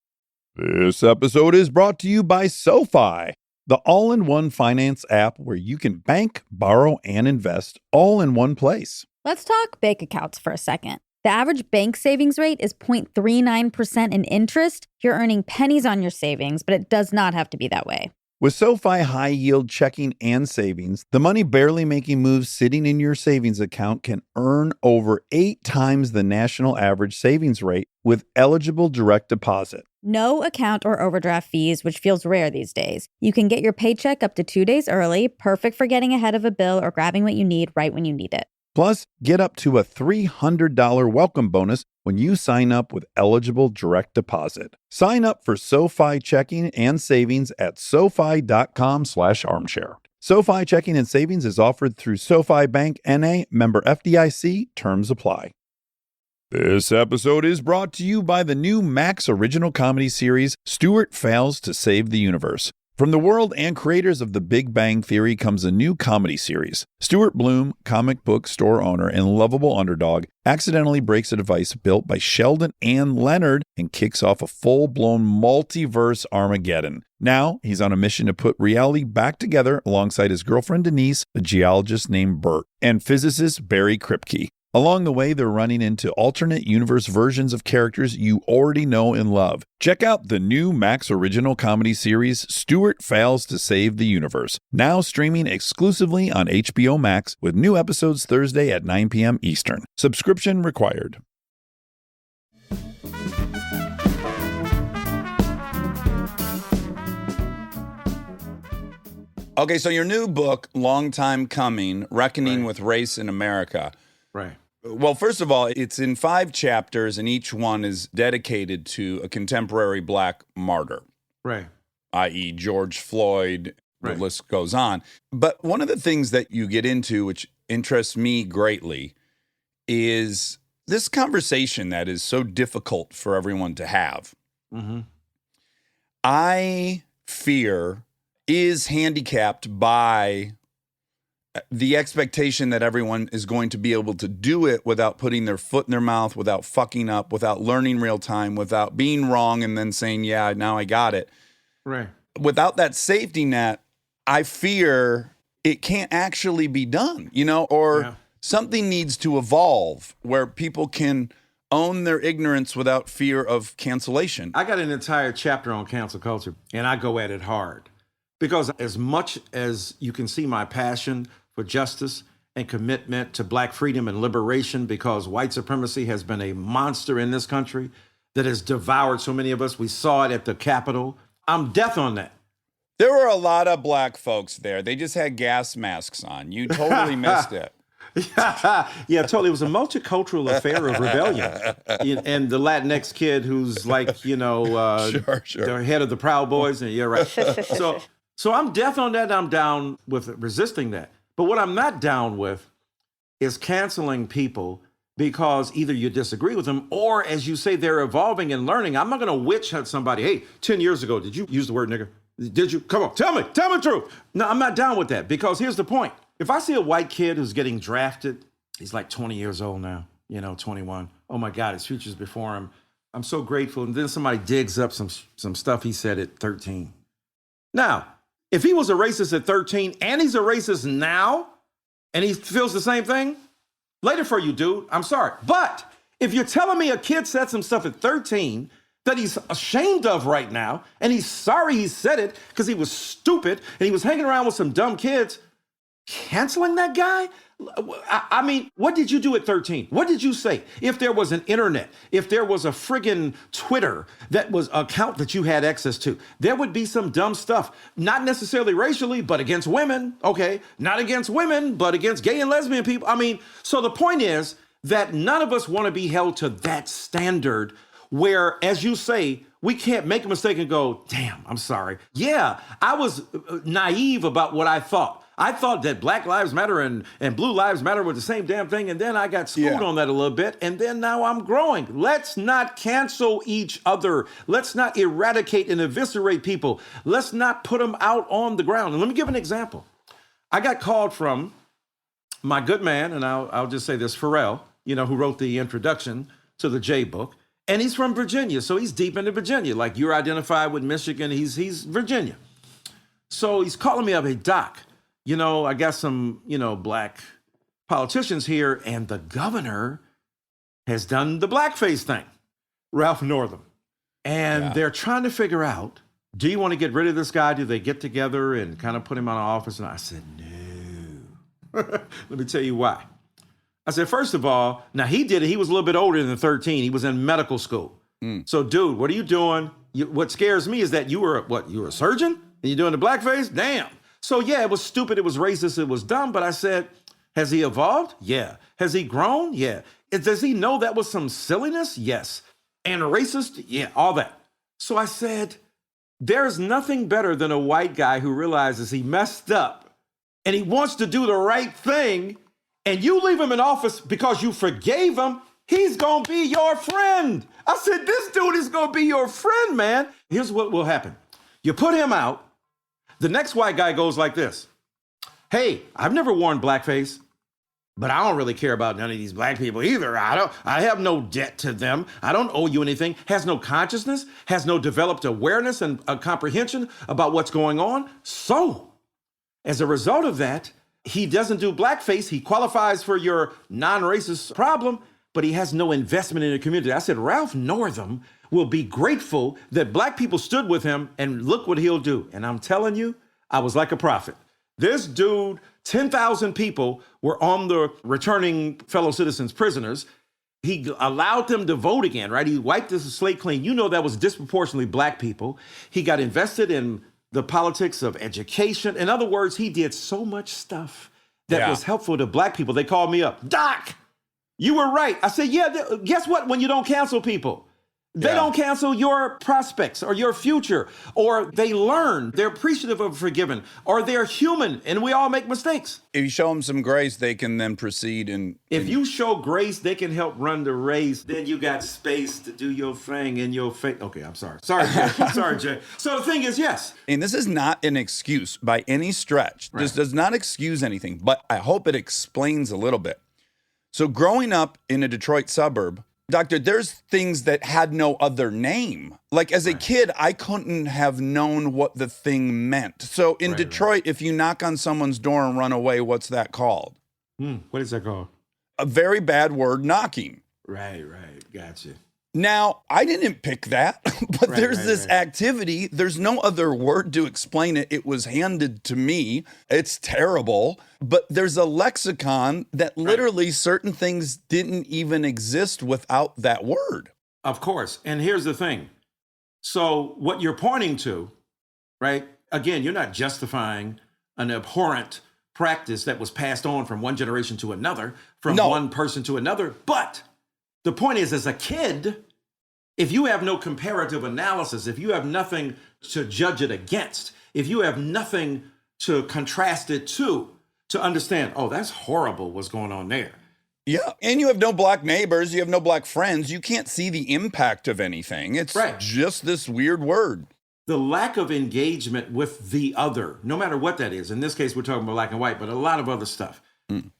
This episode is brought to you by SoFi, the all-in-one finance app where you can bank, borrow, and invest all in one place. Let's talk bank accounts for a second. The average bank savings rate is 0.39% in interest. You're earning pennies on your savings, but it does not have to be that way. With SoFi high-yield checking and savings, the money barely making moves sitting in your savings account can earn over 8 times the national average savings rate with eligible direct deposit. No account or overdraft fees, which feels rare these days. You can get your paycheck up to 2 days early, perfect for getting ahead of a bill or grabbing what you need right when you need it. Plus, get up to a $300 welcome bonus when you sign up with eligible direct deposit. Sign up for SoFi checking and savings at SoFi.com/armchair. SoFi checking and savings is offered through SoFi Bank N.A., member FDIC. Terms apply. This episode is brought to you by the new Max original comedy series, Stuart Fails to Save the Universe. From the world and creators of The Big Bang Theory comes a new comedy series. Stuart Bloom, comic book store owner and lovable underdog, accidentally breaks a device built by Sheldon and Leonard and kicks off a full-blown multiverse Armageddon. Now, he's on a mission to put reality back together alongside his girlfriend Denise, a geologist named Bert, and physicist Barry Kripke. Along the way, they're running into alternate universe versions of characters you already know and love. Check out the new Max original comedy series, Stuart Fails to Save the Universe, now streaming exclusively on HBO Max with new episodes Thursday at 9 p.m. Eastern. Subscription required. Okay, so your new book, Long Time Coming, Reckoning with Race in America. Right. Well, first of all, it's in 5 chapters, and each one is dedicated to a contemporary black martyr, Right. i.e. George Floyd, the list goes on. But one of the things that you get into, which interests me greatly, is this conversation that is so difficult for everyone to have. Mm-hmm. I fear is handicapped by the expectation that everyone is going to be able to do it without putting their foot in their mouth, without fucking up, without learning real time, without being wrong and then saying, yeah, now I got it. Right. Without that safety net, I fear it can't actually be done, or something needs to evolve where people can own their ignorance without fear of cancellation. I got an entire chapter on cancel culture, and I go at it hard. Because as much as you can see my passion for justice and commitment to Black freedom and liberation, because white supremacy has been a monster in this country that has devoured so many of us. We saw it at the Capitol. I'm death on that. There were a lot of Black folks there. They just had gas masks on. You totally missed it. Yeah, totally. It was a multicultural affair of rebellion. And the Latinx kid who's like, sure. the head of the Proud Boys. And you're right. So I'm deaf on that. I'm down with resisting that. But what I'm not down with is canceling people because either you disagree with them or, as you say, they're evolving and learning. I'm not going to witch hunt somebody. Hey, 10 years ago, did you use the word nigger? Did you? Come on, tell me the truth. No, I'm not down with that because here's the point. If I see a white kid who's getting drafted, he's like 20 years old now, 21. Oh my God, his future's before him. I'm so grateful. And then somebody digs up some stuff he said at 13. Now, if he was a racist at 13 and he's a racist now and he feels the same thing, later for you, dude, I'm sorry. But if you're telling me a kid said some stuff at 13 that he's ashamed of right now and he's sorry he said it because he was stupid and he was hanging around with some dumb kids, canceling that guy? I mean, what did you do at 13? What did you say? If there was an internet, if there was a friggin' Twitter that was an account that you had access to, there would be some dumb stuff, not necessarily racially, but against women, okay? Not against women, but against gay and lesbian people. I mean, so the point is that none of us want to be held to that standard where, as you say, we can't make a mistake and go, damn, I'm sorry. Yeah, I was naive about what I thought. I thought that Black Lives Matter and Blue Lives Matter were the same damn thing. And then I got schooled on that a little bit. And then now I'm growing. Let's not cancel each other. Let's not eradicate and eviscerate people. Let's not put them out on the ground. And let me give an example. I got called from my good man, and I'll just say this, Pharrell, who wrote the introduction to the J book. And he's from Virginia. So he's deep into Virginia. Like you're identified with Michigan. He's Virginia. So he's calling me up, hey, Doc, I got some, Black politicians here, and the governor has done the blackface thing, Ralph Northam. And they're trying to figure out, do you want to get rid of this guy? Do they get together and kind of put him out of office? And I said, no. Let me tell you why. I said, first of all, now he did it. He was a little bit older than 13. He was in medical school. So, dude, what are you doing? What scares me is that you were a surgeon? And you're doing the blackface? Damn. So, yeah, it was stupid. It was racist. It was dumb. But I said, has he evolved? Yeah. Has he grown? Yeah. Does he know that was some silliness? Yes. And racist? Yeah, all that. So I said, there's nothing better than a white guy who realizes he messed up and he wants to do the right thing, and you leave him in office because you forgave him. He's going to be your friend. I said, this dude is going to be your friend, man. Here's what will happen. You put him out. The next white guy goes like this. Hey, I've never worn blackface, but I don't really care about none of these black people either. I have no debt to them. I don't owe you anything. Has no consciousness, has no developed awareness and a comprehension about what's going on. So, as a result of that, he doesn't do blackface. He qualifies for your non-racist problem, but he has no investment in the community. I said, Ralph Northam will be grateful that black people stood with him, and look what he'll do. And I'm telling you, I was like a prophet. This dude, 10,000 people were on the returning fellow citizens prisoners. He allowed them to vote again, right? He wiped the slate clean. That was disproportionately black people. He got invested in the politics of education. In other words, he did so much stuff that was helpful to black people. They called me up, Doc, you were right. I said, yeah, guess what? When you don't cancel people, They Yeah. don't cancel your prospects or your future, or they learn, they're appreciative of forgiven, or they're human, and we all make mistakes. If you show them some grace, they can then proceed and If you show grace, they can help run the race. Then you got space to do your thing in your face. Okay, I'm sorry. Sorry, Jay. Sorry, Jay. So the thing is, yes. And this is not an excuse by any stretch. This does not excuse anything, but I hope it explains a little bit. So growing up in a Detroit suburb, Doctor, there's things that had no other name. Like as a kid, I couldn't have known what the thing meant. So in Detroit, if you knock on someone's door and run away, what's that called? What is that called? A very bad word, knocking. Right. Gotcha. Now, I didn't pick that, but there's this activity. There's no other word to explain it. It was handed to me. It's terrible, but there's a lexicon that literally certain things didn't even exist without that word. Of course. And here's the thing. So what you're pointing to, right? Again, you're not justifying an abhorrent practice that was passed on from one generation to another, from one person to another. But the point is, as a kid, if you have no comparative analysis, if you have nothing to judge it against, if you have nothing to contrast it to understand, oh, that's horrible what's going on there. Yeah. And you have no black neighbors. You have no black friends. You can't see the impact of anything. It's just this weird word. The lack of engagement with the other, no matter what that is. In this case, we're talking about black and white, but a lot of other stuff.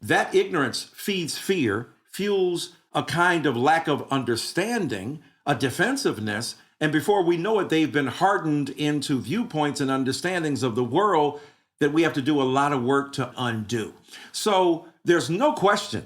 That ignorance feeds fear, fuels a kind of lack of understanding, a defensiveness, and before we know it, they've been hardened into viewpoints and understandings of the world that we have to do a lot of work to undo. So there's no question,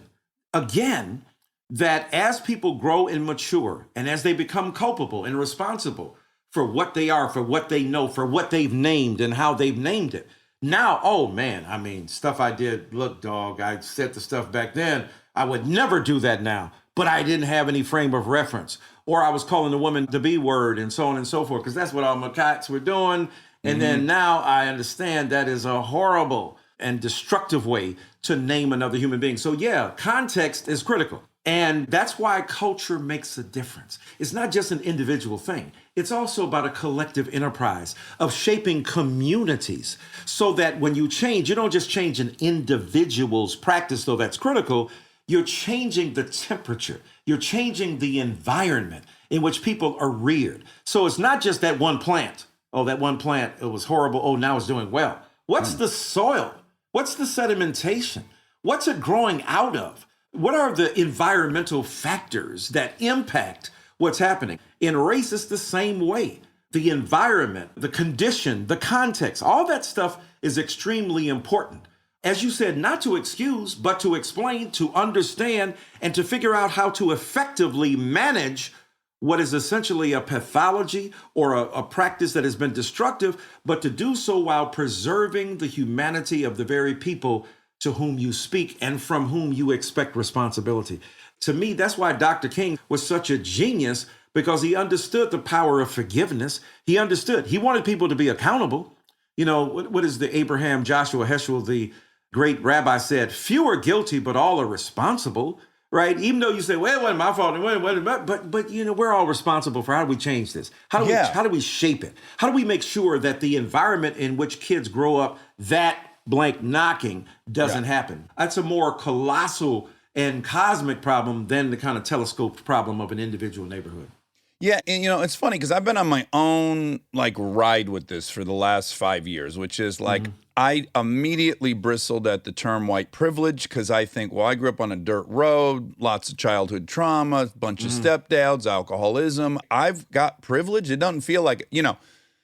again, that as people grow and mature, and as they become culpable and responsible for what they are, for what they know, for what they've named and how they've named it, now, oh man, I mean, stuff I did, look, dog, I said the stuff back then, I would never do that now, but I didn't have any frame of reference. Or I was calling the woman the B word and so on and so forth, because that's what all my cats were doing. And then now I understand that is a horrible and destructive way to name another human being. So yeah, context is critical. And that's why culture makes a difference. It's not just an individual thing. It's also about a collective enterprise of shaping communities so that when you change, you don't just change an individual's practice, though that's critical. You're changing the temperature. You're changing the environment in which people are reared. So it's not just that one plant. Oh, that one plant, it was horrible. Oh, now it's doing well. What's the soil? What's the sedimentation? What's it growing out of? What are the environmental factors that impact what's happening? In race, it's the same way. The environment, the condition, the context, all that stuff is extremely important. As you said, not to excuse, but to explain, to understand, and to figure out how to effectively manage what is essentially a pathology or a practice that has been destructive, but to do so while preserving the humanity of the very people to whom you speak and from whom you expect responsibility. To me, that's why Dr. King was such a genius, because he understood the power of forgiveness. He understood. He wanted people to be accountable. You know, what is the Abraham Joshua Heschel, the great rabbi, said? Few are guilty, but all are responsible. Right? Even though you say, well, it wasn't my fault, but you know, we're all responsible for how do we change this? How do we shape it? How do we make sure that the environment in which kids grow up, that blank knocking doesn't happen? That's a more colossal and cosmic problem than the kind of telescoped problem of an individual neighborhood. Yeah, and you know, it's funny because I've been on my own like ride with this for the last 5 years, which is like I immediately bristled at the term white privilege because I think, well, I grew up on a dirt road, lots of childhood trauma, a bunch of stepdads, alcoholism. I've got privilege. It doesn't feel like it, you know.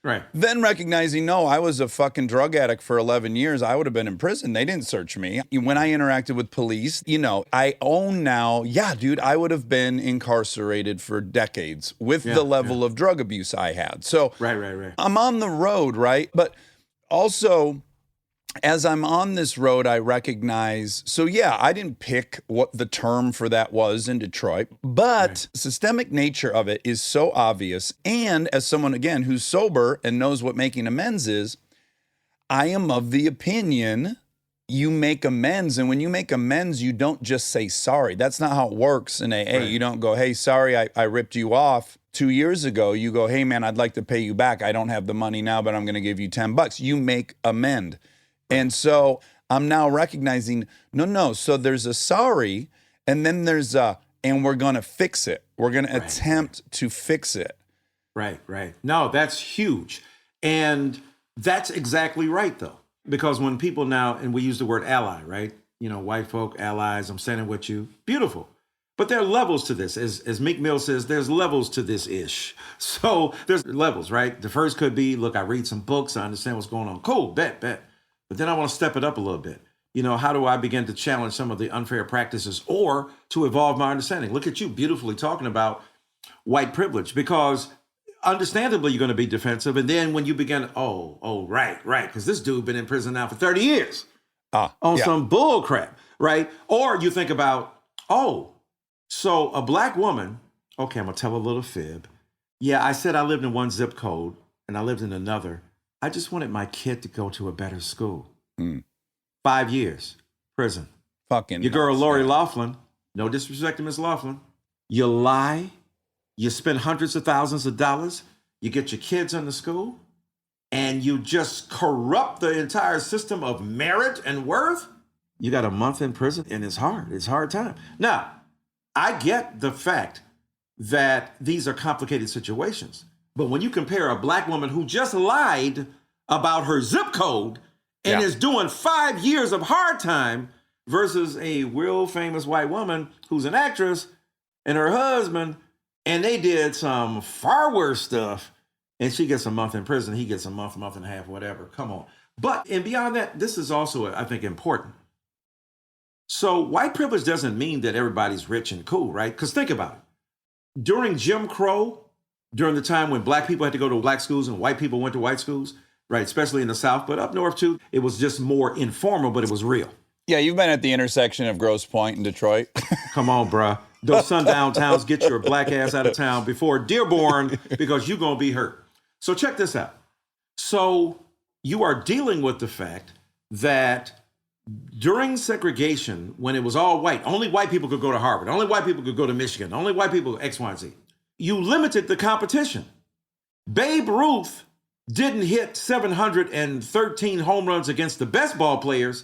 Right. Then recognizing, no, I was a fucking drug addict for 11 years. I would have been in prison. They didn't search me. When I interacted with police, you know, I own now, yeah, dude, I would have been incarcerated for decades with the level of drug abuse I had. So Right. I'm on the road, right? But also, as I'm on this road, I recognize, so yeah, I didn't pick what the term for that was in Detroit, but systemic nature of it is so obvious. And as someone, again, who's sober and knows what making amends is, I am of the opinion you make amends. And when you make amends, you don't just say sorry. That's not how it works in AA. Right. You don't go, hey, sorry, I ripped you off 2 years ago. You go, hey, man, I'd like to pay you back. I don't have the money now, but I'm going to give you $10. You make amend. And so I'm now recognizing, no. So there's a sorry, and then there's a, and we're going to fix it. We're going to attempt to fix it. Right. No, that's huge. And that's exactly right, though. Because when people now, and we use the word ally, right? You know, white folk, allies, I'm standing with you. Beautiful. But there are levels to this. As Meek Mill says, there's levels to this ish. So there's levels, right? The first could be, look, I read some books. I understand what's going on. Cool, bet. But then I want to step it up a little bit. You know, how do I begin to challenge some of the unfair practices or to evolve my understanding? Look at you beautifully talking about white privilege, because understandably, you're going to be defensive. And then when you begin, right, because this dude been in prison now for 30 years on some bull crap, right? Or you think about, so a black woman, okay, I'm going to tell a little fib. Yeah, I said I lived in one zip code and I lived in another. I just wanted my kid to go to a better school. 5 years, prison. Fucking Your girl, nuts, Lori man. Loughlin, no disrespect to Miss Loughlin, you lie. You spend hundreds of thousands of dollars, you get your kids into school, and you just corrupt the entire system of merit and worth. You got a month in prison, and it's hard. It's a hard time. Now, I get the fact that these are complicated situations, but when you compare a black woman who just lied about her zip code and is doing 5 years of hard time versus a real famous white woman who's an actress and her husband, and they did some far worse stuff, and she gets a month in prison, he gets a month and a half, whatever. Come on. But, and beyond that, this is also, I think, important. So white privilege doesn't mean that everybody's rich and cool, right? Because think about it. During Jim Crow, during the time when black people had to go to black schools and white people went to white schools, right? Especially in the South, but up north too, it was just more informal, but it was real. Yeah, you've been at the intersection of Grosse Pointe and Detroit. Come on, bruh. Those sundown towns, get your black ass out of town before Dearborn, because you're going to be hurt. So check this out. So you are dealing with the fact that during segregation, when it was all white, only white people could go to Harvard, only white people could go to Michigan, only white people, X, Y, and Z. You limited the competition. Babe Ruth didn't hit 713 home runs against the best ball players.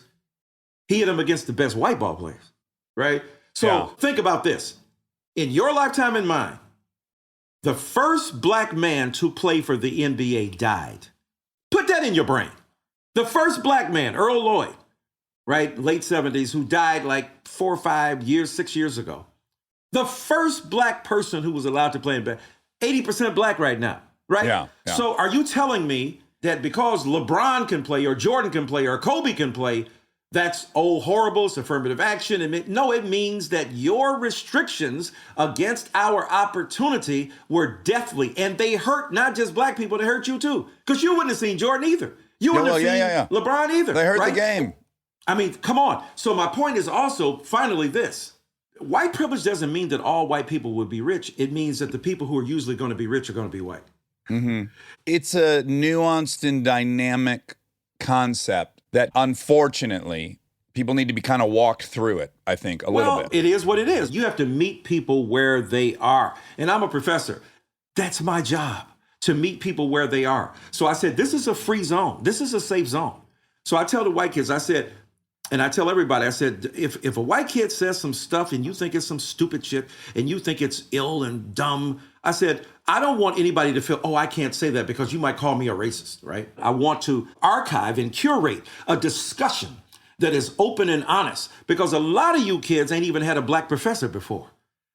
He hit them against the best white ball players, right? So think about this. In your lifetime and mine, the first black man to play for the NBA died. Put that in your brain. The first black man, Earl Lloyd, right? Late 70s, who died like 4 or 5 years, 6 years ago. The first black person who was allowed to play in basketball, 80% black right now, right? Yeah. So are you telling me that because LeBron can play or Jordan can play or Kobe can play, that's horrible, it's affirmative action? No, it means that your restrictions against our opportunity were deathly, and they hurt not just black people, they hurt you too. Because you wouldn't have seen Jordan either. You wouldn't have seen LeBron either. They hurt right? the game. I mean, come on. So my point is also, finally, this. White privilege doesn't mean that all white people would be rich. It means that the people who are usually going to be rich are going to be white. Mm-hmm. It's a nuanced and dynamic concept that, unfortunately, people need to be kind of walked through it, I think, a little bit. It is what it is. You have to meet people where they are. And I'm a professor. That's my job, to meet people where they are. So I said, this is a free zone. This is a safe zone. So I tell the white kids, I said, and I tell everybody, I said, if a white kid says some stuff and you think it's some stupid shit and you think it's ill and dumb, I said, I don't want anybody to feel, I can't say that because you might call me a racist, right? I want to archive and curate a discussion that is open and honest, because a lot of you kids ain't even had a black professor before.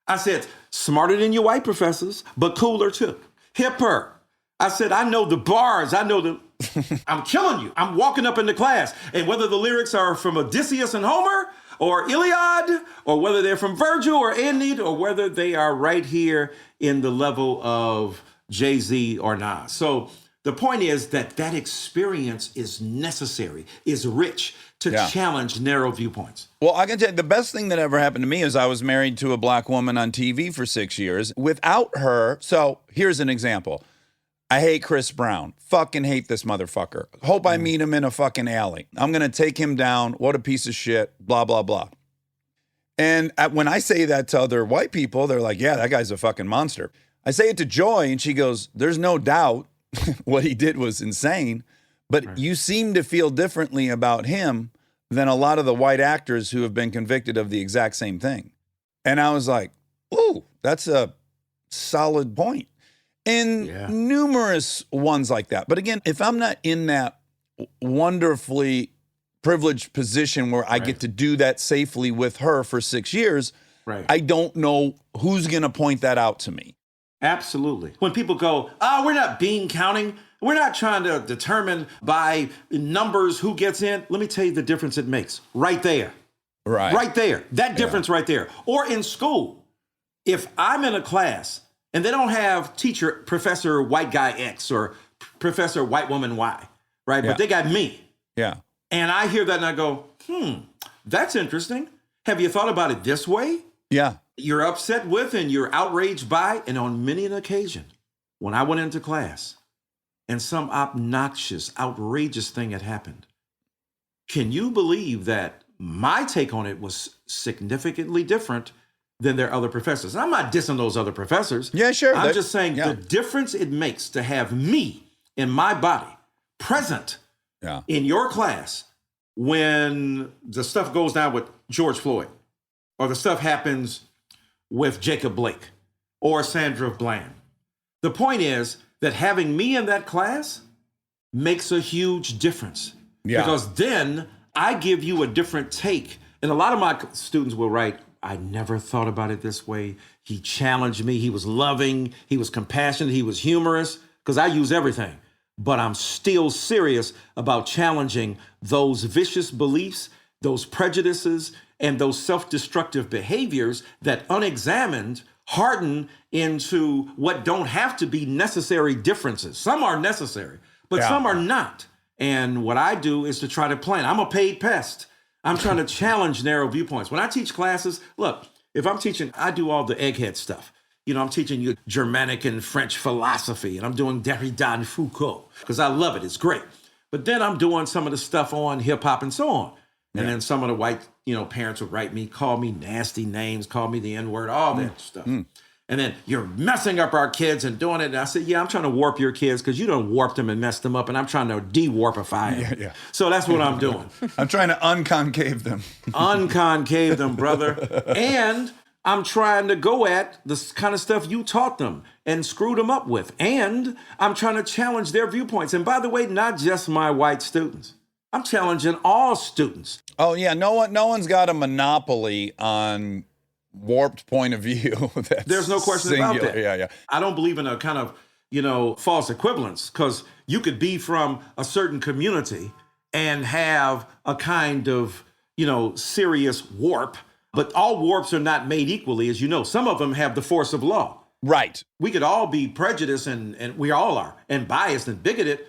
I said, smarter than your white professors, but cooler too. Hipper. I said, I know the bars. I know the... I'm killing you. I'm walking up into class. And whether the lyrics are from Odysseus and Homer or Iliad, or whether they're from Virgil or Aeneid, or whether they are right here in the level of Jay-Z or Nas. So the point is that experience is necessary, is rich to challenge narrow viewpoints. Well, I can tell you, the best thing that ever happened to me is I was married to a black woman on TV for 6 years. Without her, so here's an example. I hate Chris Brown. Fucking hate this motherfucker. Hope I meet him in a fucking alley. I'm going to take him down. What a piece of shit. Blah, blah, blah. And when I say that to other white people, they're like, yeah, that guy's a fucking monster. I say it to Joy, and she goes, there's no doubt what he did was insane, but you seem to feel differently about him than a lot of the white actors who have been convicted of the exact same thing. And I was like, ooh, that's a solid point. And numerous ones like that. But again, if I'm not in that wonderfully privileged position where I get to do that safely with her for 6 years, I don't know who's going to point that out to me. Absolutely. When people go, we're not bean counting. We're not trying to determine by numbers who gets in. Let me tell you the difference it makes right there. Right there. That difference right there. Or in school, if I'm in a class and they don't have teacher, Professor White Guy X or Professor White Woman Y, right? But they got me. Yeah. And I hear that and I go, that's interesting. Have you thought about it this way? Yeah. You're upset with and you're outraged by, and on many an occasion, when I went into class and some obnoxious, outrageous thing had happened, can you believe that my take on it was significantly different than their other professors? And I'm not dissing those other professors. Yeah, sure. I'm just saying the difference it makes to have me in my body present in your class when the stuff goes down with George Floyd, or the stuff happens with Jacob Blake or Sandra Bland. The point is that having me in that class makes a huge difference. Because then I give you a different take. And a lot of my students will write, I never thought about it this way. He challenged me. He was loving. He was compassionate. He was humorous, because I use everything. But I'm still serious about challenging those vicious beliefs, those prejudices, and those self-destructive behaviors that unexamined harden into what don't have to be necessary differences. Some are necessary, but some are not. And what I do is to try to plan. I'm a paid pest. I'm trying to challenge narrow viewpoints. When I teach classes, look, if I'm teaching, I do all the egghead stuff. You know, I'm teaching you Germanic and French philosophy, and I'm doing Derrida and Foucault, because I love it. It's great. But then I'm doing some of the stuff on hip hop and so on. And then some of the white, parents would write me, call me nasty names, call me the N-word, all that stuff. And then you're messing up our kids and doing it. And I said, I'm trying to warp your kids because you done warped them and messed them up. And I'm trying to de-warpify them. So that's what I'm doing. I'm trying to unconcave them. Unconcave them, brother. And I'm trying to go at the kind of stuff you taught them and screwed them up with. And I'm trying to challenge their viewpoints. And by the way, not just my white students. I'm challenging all students. Oh yeah, no one's got a monopoly on warped point of view. There's no question about that. Yeah. I don't believe in a kind of, false equivalence, because you could be from a certain community and have a kind of, serious warp, but all warps are not made equally, as you know. Some of them have the force of law. Right. We could all be prejudiced, and we all are, and biased and bigoted.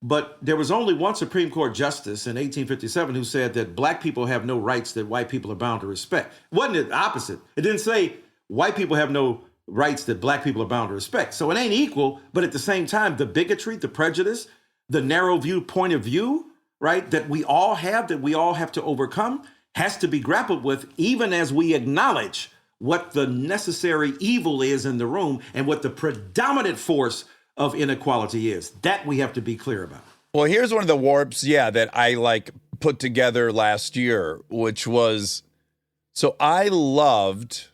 But there was only one Supreme Court justice in 1857 who said that black people have no rights that white people are bound to respect. Wasn't it the opposite? It didn't say white people have no rights that black people are bound to respect. So it ain't equal, but at the same time, the bigotry, the prejudice, the narrow point of view, right, that we all have to overcome, has to be grappled with, even as we acknowledge what the necessary evil is in the room and what the predominant force of inequality is. That we have to be clear about. Well, here's one of the warps, that I put together last year, which was, so I loved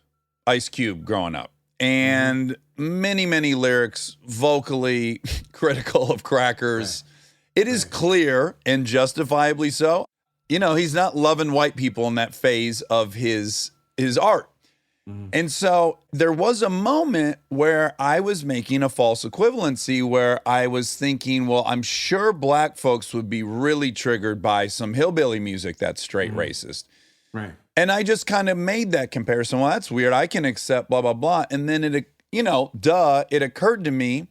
Ice Cube growing up, and many, many lyrics vocally critical of crackers. Right. It is clear, and justifiably so, he's not loving white people in that phase of his art. And so there was a moment where I was making a false equivalency, where I was thinking, well, I'm sure black folks would be really triggered by some hillbilly music that's straight racist. Right. And I just kind of made that comparison. Well, that's weird. I can accept blah, blah, blah. And then it occurred to me,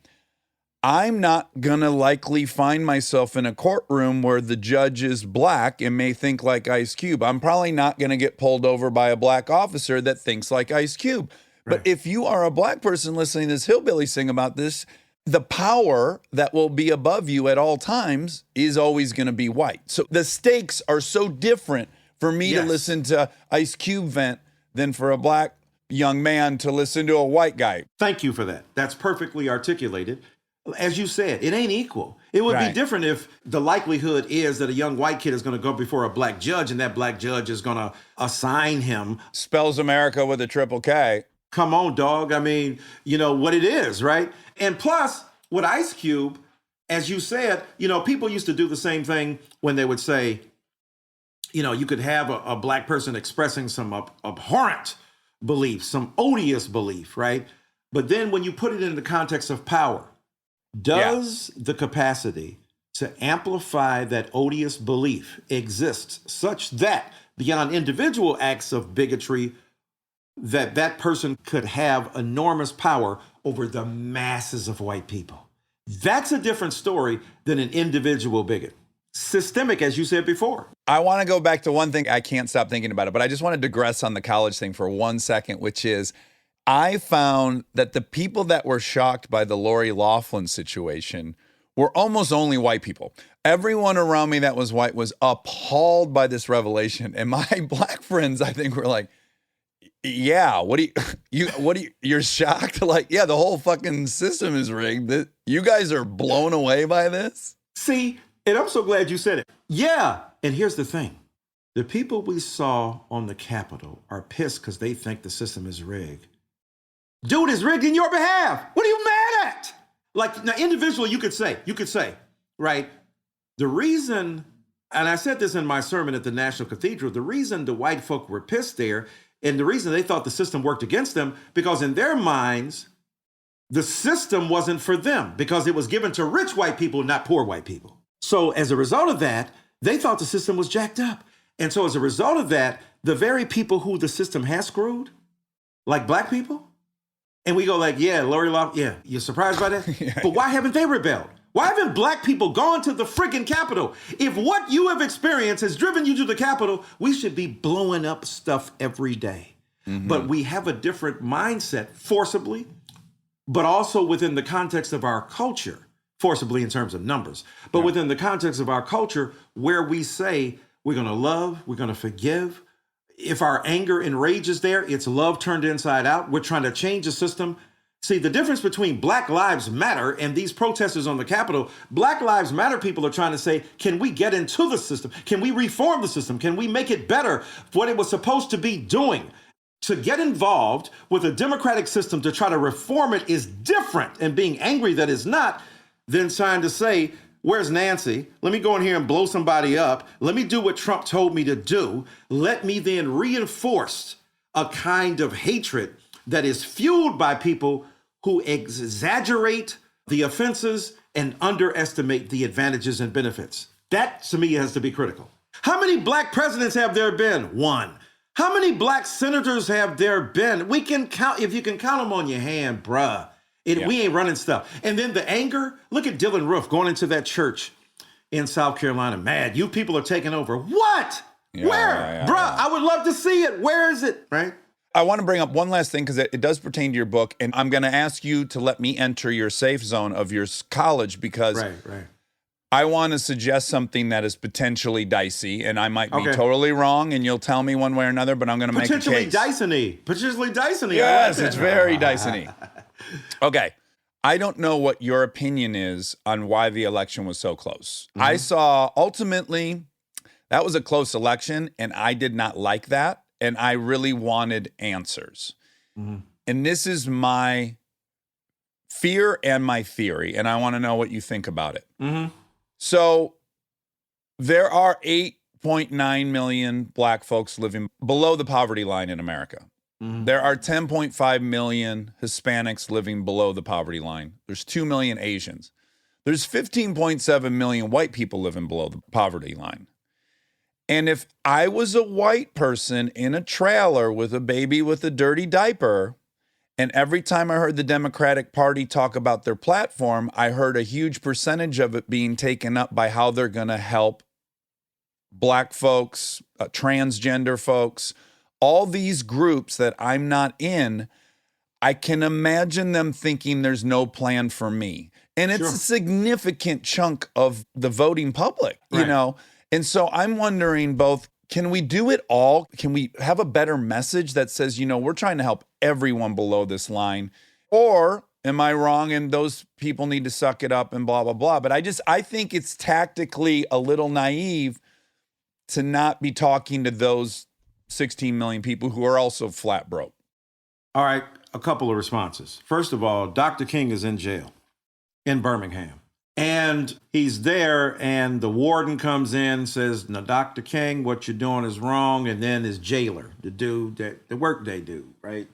I'm not going to likely find myself in a courtroom where the judge is black and may think like Ice Cube. I'm probably not going to get pulled over by a black officer that thinks like Ice Cube. Right. But if you are a black person listening to this hillbilly sing about this, the power that will be above you at all times is always going to be white. So the stakes are so different for me to listen to Ice Cube vent than for a black young man to listen to a white guy. Thank you for that. That's perfectly articulated. As you said, it ain't equal. It would be different if the likelihood is that a young white kid is going to go before a black judge and that black judge is going to assign him. Spells America with a triple K. Come on, dog. I mean, you know what it is, right? And plus, with Ice Cube, as you said, you know, people used to do the same thing when they would say, you know, you could have a black person expressing some abhorrent belief, some odious belief, right? But then when you put it in the context of power, does the capacity to amplify that odious belief exist such that beyond individual acts of bigotry, that person could have enormous power over the masses of white people? That's a different story than an individual bigot. Systemic, as you said before. I want to go back to one thing. I can't stop thinking about it, but I just want to digress on the college thing for 1 second, which is I found that the people that were shocked by the Lori Loughlin situation were almost only white people. Everyone around me that was white was appalled by this revelation. And my black friends, I think, were like, yeah, you're shocked? Like, yeah, the whole fucking system is rigged. You guys are blown away by this? See, and I'm so glad you said it. Yeah. And here's the thing. The people we saw on the Capitol are pissed because they think the system is rigged. Dude, it's rigged in your behalf. What are you mad at? Like, now, individually, you could say, right, the reason, and I said this in my sermon at the National Cathedral, the reason the white folk were pissed there and the reason they thought the system worked against them, because in their minds, the system wasn't for them because it was given to rich white people, not poor white people. So as a result of that, they thought the system was jacked up. And so as a result of that, the very people who the system has screwed, like black people, and we go like, yeah, Lori Loughlin, yeah, you're surprised by that? But why haven't they rebelled? Why haven't black people gone to the freaking Capitol? If what you have experienced has driven you to the Capitol, we should be blowing up stuff every day. But we have a different mindset, forcibly, but also within the context of our culture, forcibly in terms of numbers, but within the context of our culture where we say we're going to love, we're going to forgive. If our anger and rage is there, it's love turned inside out. We're trying to change the system. See, the difference between Black Lives Matter and these protesters on the Capitol, Black Lives Matter people are trying to say, can we get into the system? Can we reform the system? Can we make it better for what it was supposed to be doing? To get involved with a democratic system to try to reform it is different, and being angry that is not, than trying to say, where's Nancy? Let me go in here and blow somebody up. Let me do what Trump told me to do. Let me then reinforce a kind of hatred that is fueled by people who exaggerate the offenses and underestimate the advantages and benefits. That, to me, has to be critical. How many black presidents have there been? One. How many black senators have there been? We can count, if you can count them on your hand, bruh. We ain't running stuff. And then the anger, look at Dylan Roof going into that church in South Carolina. Mad, you people are taking over. What? Where? Bruh, I would love to see it. Where is it? Right? I want to bring up one last thing because it does pertain to your book, and I'm going to ask you to let me enter your safe zone of your college because I want to suggest something that is potentially dicey, and I might be totally wrong, and you'll tell me one way or another, but I'm going to make a case. Potentially Dyson-y. Yes, it's very Dyson-y. Okay. I don't know what your opinion is on why the election was so close. I saw ultimately that was a close election, and I did not like that. And I really wanted answers. And this is my fear and my theory, and I want to know what you think about it. So there are 8.9 million black folks living below the poverty line in America. There are 10.5 million Hispanics living below the poverty line. There's 2 million Asians. There's 15.7 million white people living below the poverty line. And if I was a white person in a trailer with a baby with a dirty diaper, and every time I heard the Democratic Party talk about their platform, I heard a huge percentage of it being taken up by how they're going to help black folks, transgender folks, all these groups that I'm not in, I can imagine them thinking there's no plan for me. And it's Sure. a significant chunk of the voting public, you Right. know? And so I'm wondering both, can we do it all? Can we have a better message that says, you know, we're trying to help everyone below this line? Or am I wrong and those people need to suck it up and blah, blah, blah? But I think it's tactically a little naive to not be talking to those 16 million people who are also flat broke. All right, a couple of responses. First of all, Dr. King is in jail in Birmingham. And he's there, and the warden comes in, says, "Now, Dr. King, what you're doing is wrong." And then his jailer, the dude, the workday dude, right?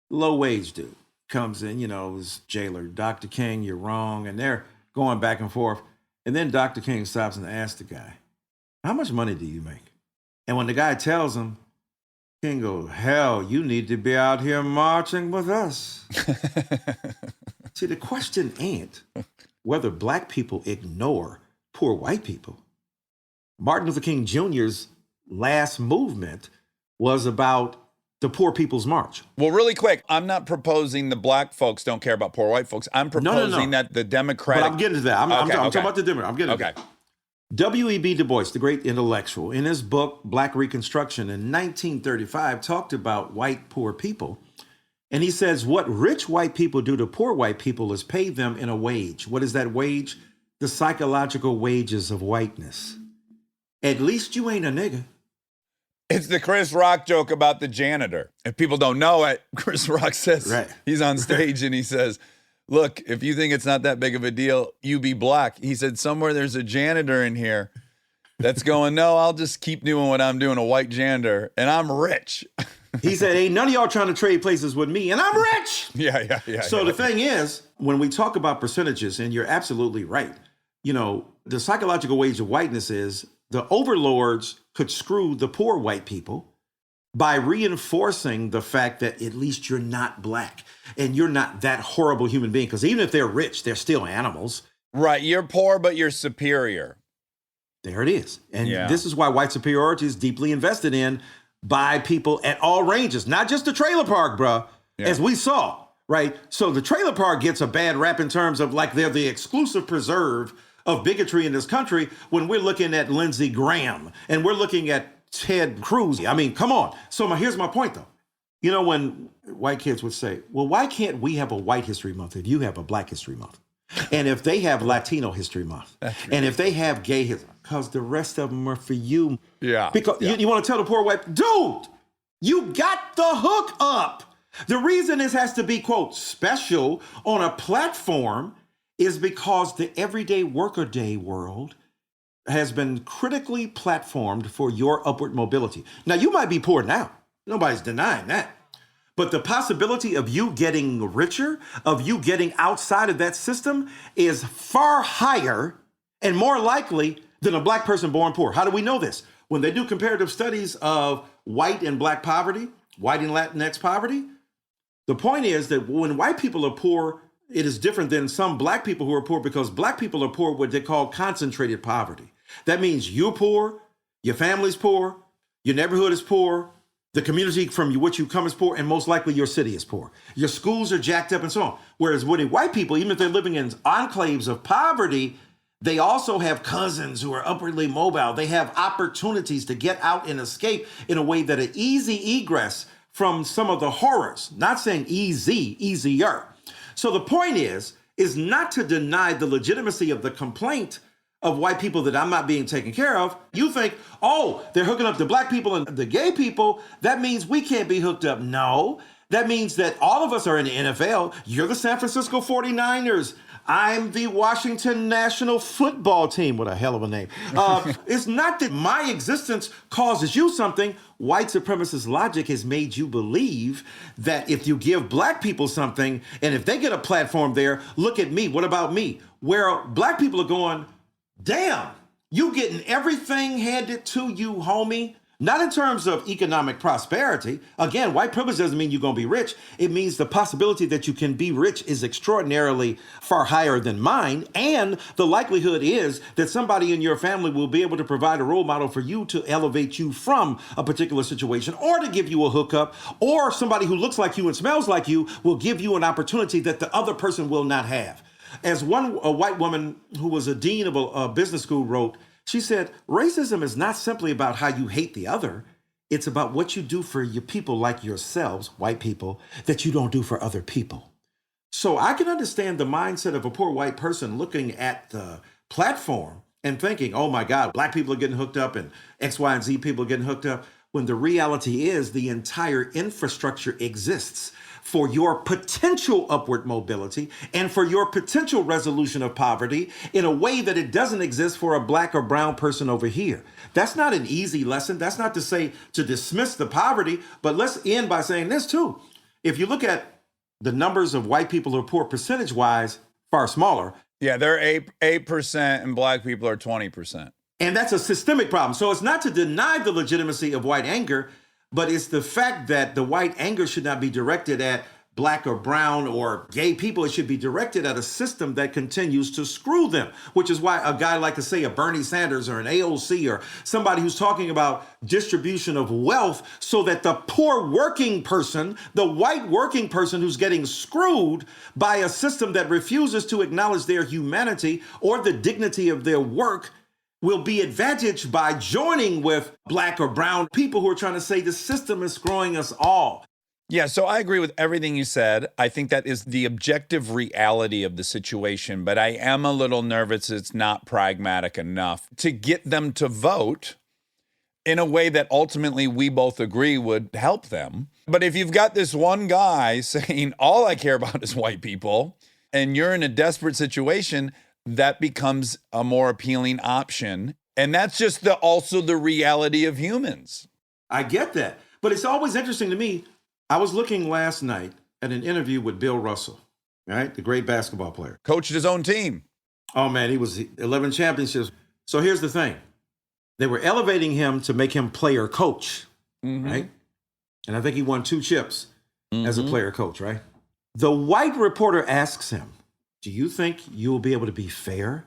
Low wage dude, comes in, you know, his jailer, "Dr. King, you're wrong." And they're going back and forth. And then Dr. King stops and asks the guy, "How much money do you make?" And when the guy tells him, King goes, "Hell, you need to be out here marching with us." See, the question ain't whether black people ignore poor white people. Martin Luther King Jr.'s last movement was about the Poor People's March. Well, really quick, I'm not proposing the black folks don't care about poor white folks. I'm proposing that the Democratic... But I'm getting to that. I'm Okay, talking okay. about the Democrat. I'm getting to that. W.E.B. Du Bois, the great intellectual, in his book, Black Reconstruction in 1935, talked about white poor people. And he says, what rich white people do to poor white people is pay them in a wage. What is that wage? The psychological wages of whiteness. At least you ain't a nigga. It's the Chris Rock joke about the janitor. If people don't know it, Chris Rock says, Right. He's on stage and he says, "Look, if you think it's not that big of a deal, you be black." He said, somewhere there's a janitor in here that's going, "No, I'll just keep doing what I'm doing, a white janitor, and I'm rich." He said, "Ain't none of y'all trying to trade places with me, and I'm rich." Yeah. So the thing is, when we talk about percentages, and you're absolutely right, you know, the psychological wage of whiteness is the overlords could screw the poor white people by reinforcing the fact that at least you're not black and you're not that horrible human being. Because even if they're rich, they're still animals. Right, you're poor, but you're superior. There it is. And Yeah. this is why white superiority is deeply invested in by people at all ranges, not just the trailer park, bruh, as we saw, right? So the trailer park gets a bad rap in terms of like they're the exclusive preserve of bigotry in this country when we're looking at Lindsey Graham and we're looking at Ted Cruz. I mean, come on. So here's my point, though. You know, when white kids would say, well, why can't we have a White History Month if you have a Black History Month? And if they have Latino History Month, and if they have gay history, because the rest of them are for you. Yeah. Because you want to tell the poor white, dude, you got the hook up. The reason this has to be, quote, special on a platform is because the everyday workaday world has been critically platformed for your upward mobility. Now, you might be poor now. Nobody's denying that. But the possibility of you getting richer, of you getting outside of that system is far higher and more likely than a black person born poor. How do we know this? When they do comparative studies of white and black poverty, white and Latinx poverty, the point is that when white people are poor, it is different than some black people who are poor because black people are poor what they call concentrated poverty. That means you're poor, your family's poor, your neighborhood is poor, the community from which you come is poor, and most likely your city is poor. Your schools are jacked up and so on. Whereas with white people, even if they're living in enclaves of poverty, they also have cousins who are upwardly mobile. They have opportunities to get out and escape in a way that an easy egress from some of the horrors, not saying easy, easier. So the point is not to deny the legitimacy of the complaint of white people that I'm not being taken care of. You think, oh, they're hooking up the black people and the gay people. That means we can't be hooked up. No, that means that all of us are in the NFL. You're the San Francisco 49ers. I'm the Washington National Football Team. What a hell of a name. It's not that my existence causes you something. White supremacist logic has made you believe that if you give black people something, and if they get a platform there, look at me. What about me? Where black people are going, damn, you getting everything handed to you, homie. Not in terms of economic prosperity. Again, white privilege doesn't mean you're going to be rich. It means the possibility that you can be rich is extraordinarily far higher than mine. And the likelihood is that somebody in your family will be able to provide a role model for you to elevate you from a particular situation or to give you a hookup, or somebody who looks like you and smells like you will give you an opportunity that the other person will not have. As a white woman who was a dean of a business school wrote, she said, racism is not simply about how you hate the other. It's about what you do for your people like yourselves, white people, that you don't do for other people. So I can understand the mindset of a poor white person looking at the platform and thinking, oh my God, black people are getting hooked up and X, Y, and Z people are getting hooked up, when the reality is the entire infrastructure exists for your potential upward mobility and for your potential resolution of poverty in a way that it doesn't exist for a black or brown person over here. That's not an easy lesson. That's not to say to dismiss the poverty, but let's end by saying this too. If you look at the numbers of white people who are poor percentage-wise, far smaller. Yeah, they're 8% and black people are 20%. And that's a systemic problem. So it's not to deny the legitimacy of white anger, but it's the fact that the white anger should not be directed at black or brown or gay people. It should be directed at a system that continues to screw them, which is why a guy like to say a Bernie Sanders or an AOC or somebody who's talking about distribution of wealth so that the poor working person, the white working person who's getting screwed by a system that refuses to acknowledge their humanity or the dignity of their work, will be advantaged by joining with black or brown people who are trying to say the system is screwing us all. Yeah, so I agree with everything you said. I think that is the objective reality of the situation, but I am a little nervous it's not pragmatic enough to get them to vote in a way that ultimately we both agree would help them. But if you've got this one guy saying, all I care about is white people, and you're in a desperate situation, that becomes a more appealing option. And that's just also the reality of humans. I get that. But it's always interesting to me. I was looking last night at an interview with Bill Russell, right? The great basketball player. Coached his own team. Oh, man, he was 11 championships. So here's the thing. They were elevating him to make him player coach, right? And I think he won 2 chips as a player coach, right? The white reporter asks him, do you think you'll be able to be fair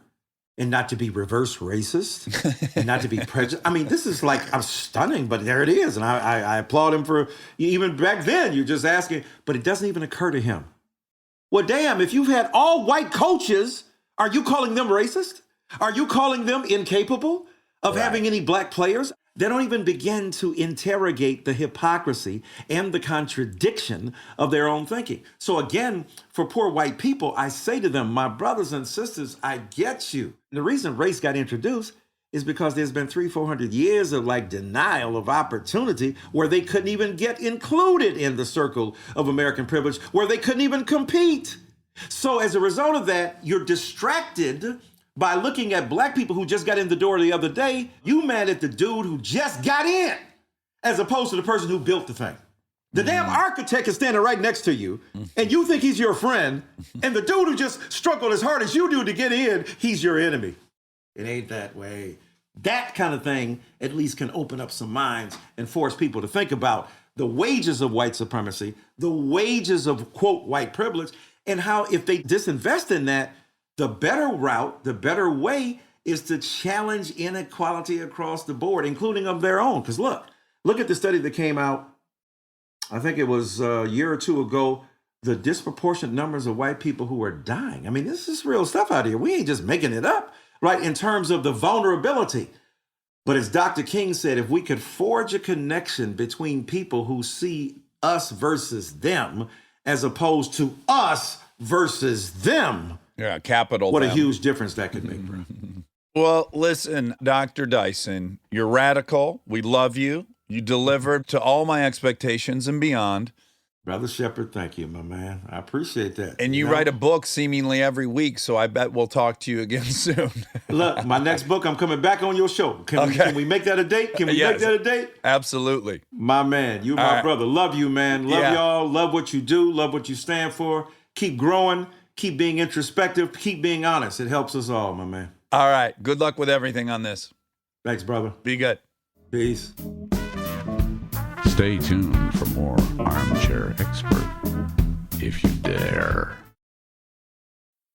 and not to be reverse racist and not to be prejudiced? I mean, this is like, I'm stunning, but there it is. And I applaud him for, even back then, you're just asking, but it doesn't even occur to him. Well, damn, if you've had all white coaches, are you calling them racist? Are you calling them incapable of having any black players? They don't even begin to interrogate the hypocrisy and the contradiction of their own thinking. So again, for poor white people, I say to them, my brothers and sisters, I get you. And the reason race got introduced is because there's been 300-400 years of like denial of opportunity where they couldn't even get included in the circle of American privilege, where they couldn't even compete. So as a result of that, you're distracted by looking at black people who just got in the door the other day. You mad at the dude who just got in, as opposed to the person who built the thing. The damn architect is standing right next to you, and you think he's your friend, and the dude who just struggled as hard as you do to get in, he's your enemy. It ain't that way. That kind of thing at least can open up some minds and force people to think about the wages of white supremacy, the wages of, quote, white privilege, and how if they disinvest in that, the better route, the better way is to challenge inequality across the board, including of their own. Because look at the study that came out, I think it was a year or 2 ago, the disproportionate numbers of white people who are dying. I mean, this is real stuff out here. We ain't just making it up, right? In terms of the vulnerability. But as Dr. King said, if we could forge a connection between people who see us versus them, as opposed to us versus them, yeah, capital. What them. a huge difference that could make, bro. Well, listen, Dr. Dyson, you're radical. We love you. You delivered to all my expectations and beyond. Brother Shepherd, thank you, my man. I appreciate that. And you write a book seemingly every week, so I bet we'll talk to you again soon. Look, my next book, I'm coming back on your show. Can we make that a date? Can we make that a date? Absolutely. My man, you my brother. Love you, man. Love y'all. Love what you do. Love what you stand for. Keep growing. Keep being introspective. Keep being honest. It helps us all, my man. All right. Good luck with everything on this. Thanks, brother. Be good. Peace. Stay tuned for more Armchair Expert, if you dare.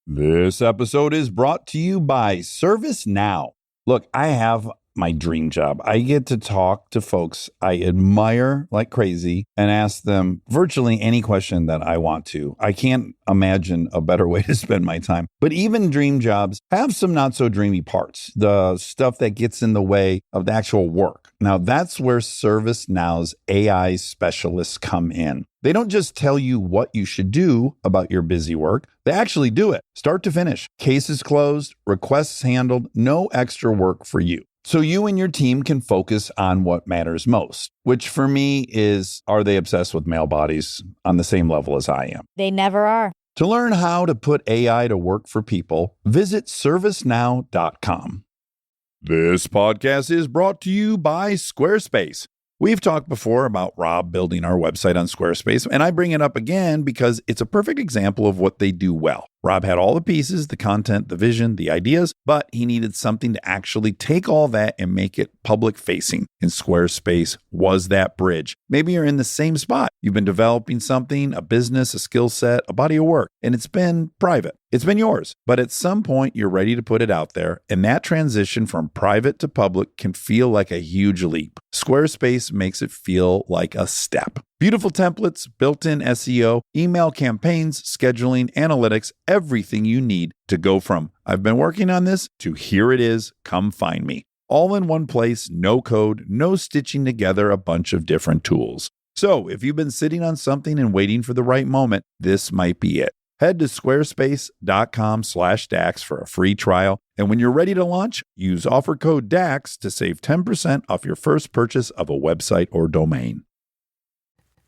This episode is brought to you by ServiceNow. Look, I have my dream job. I get to talk to folks I admire like crazy and ask them virtually any question that I want to. I can't imagine a better way to spend my time. But even dream jobs have some not so dreamy parts, the stuff that gets in the way of the actual work. Now, that's where ServiceNow's AI specialists come in. They don't just tell you what you should do about your busy work. They actually do it, start to finish. Cases closed, requests handled, no extra work for you. So you and your team can focus on what matters most, which for me is, are they obsessed with male bodies on the same level as I am? They never are. To learn how to put AI to work for people, visit servicenow.com. This podcast is brought to you by Squarespace. We've talked before about Rob building our website on Squarespace, and I bring it up again because it's a perfect example of what they do well. Rob had all the pieces, the content, the vision, the ideas, but he needed something to actually take all that and make it public facing. And Squarespace was that bridge. Maybe you're in the same spot. You've been developing something, a business, a skill set, a body of work, and it's been private. It's been yours. But at some point, you're ready to put it out there. And that transition from private to public can feel like a huge leap. Squarespace makes it feel like a step. Beautiful templates, built-in SEO, email campaigns, scheduling, analytics, everything you need to go from I've been working on this to here it is, come find me. All in one place, no code, no stitching together a bunch of different tools. So if you've been sitting on something and waiting for the right moment, this might be it. Head to squarespace.com/DAX for a free trial. And when you're ready to launch, use offer code DAX to save 10% off your first purchase of a website or domain.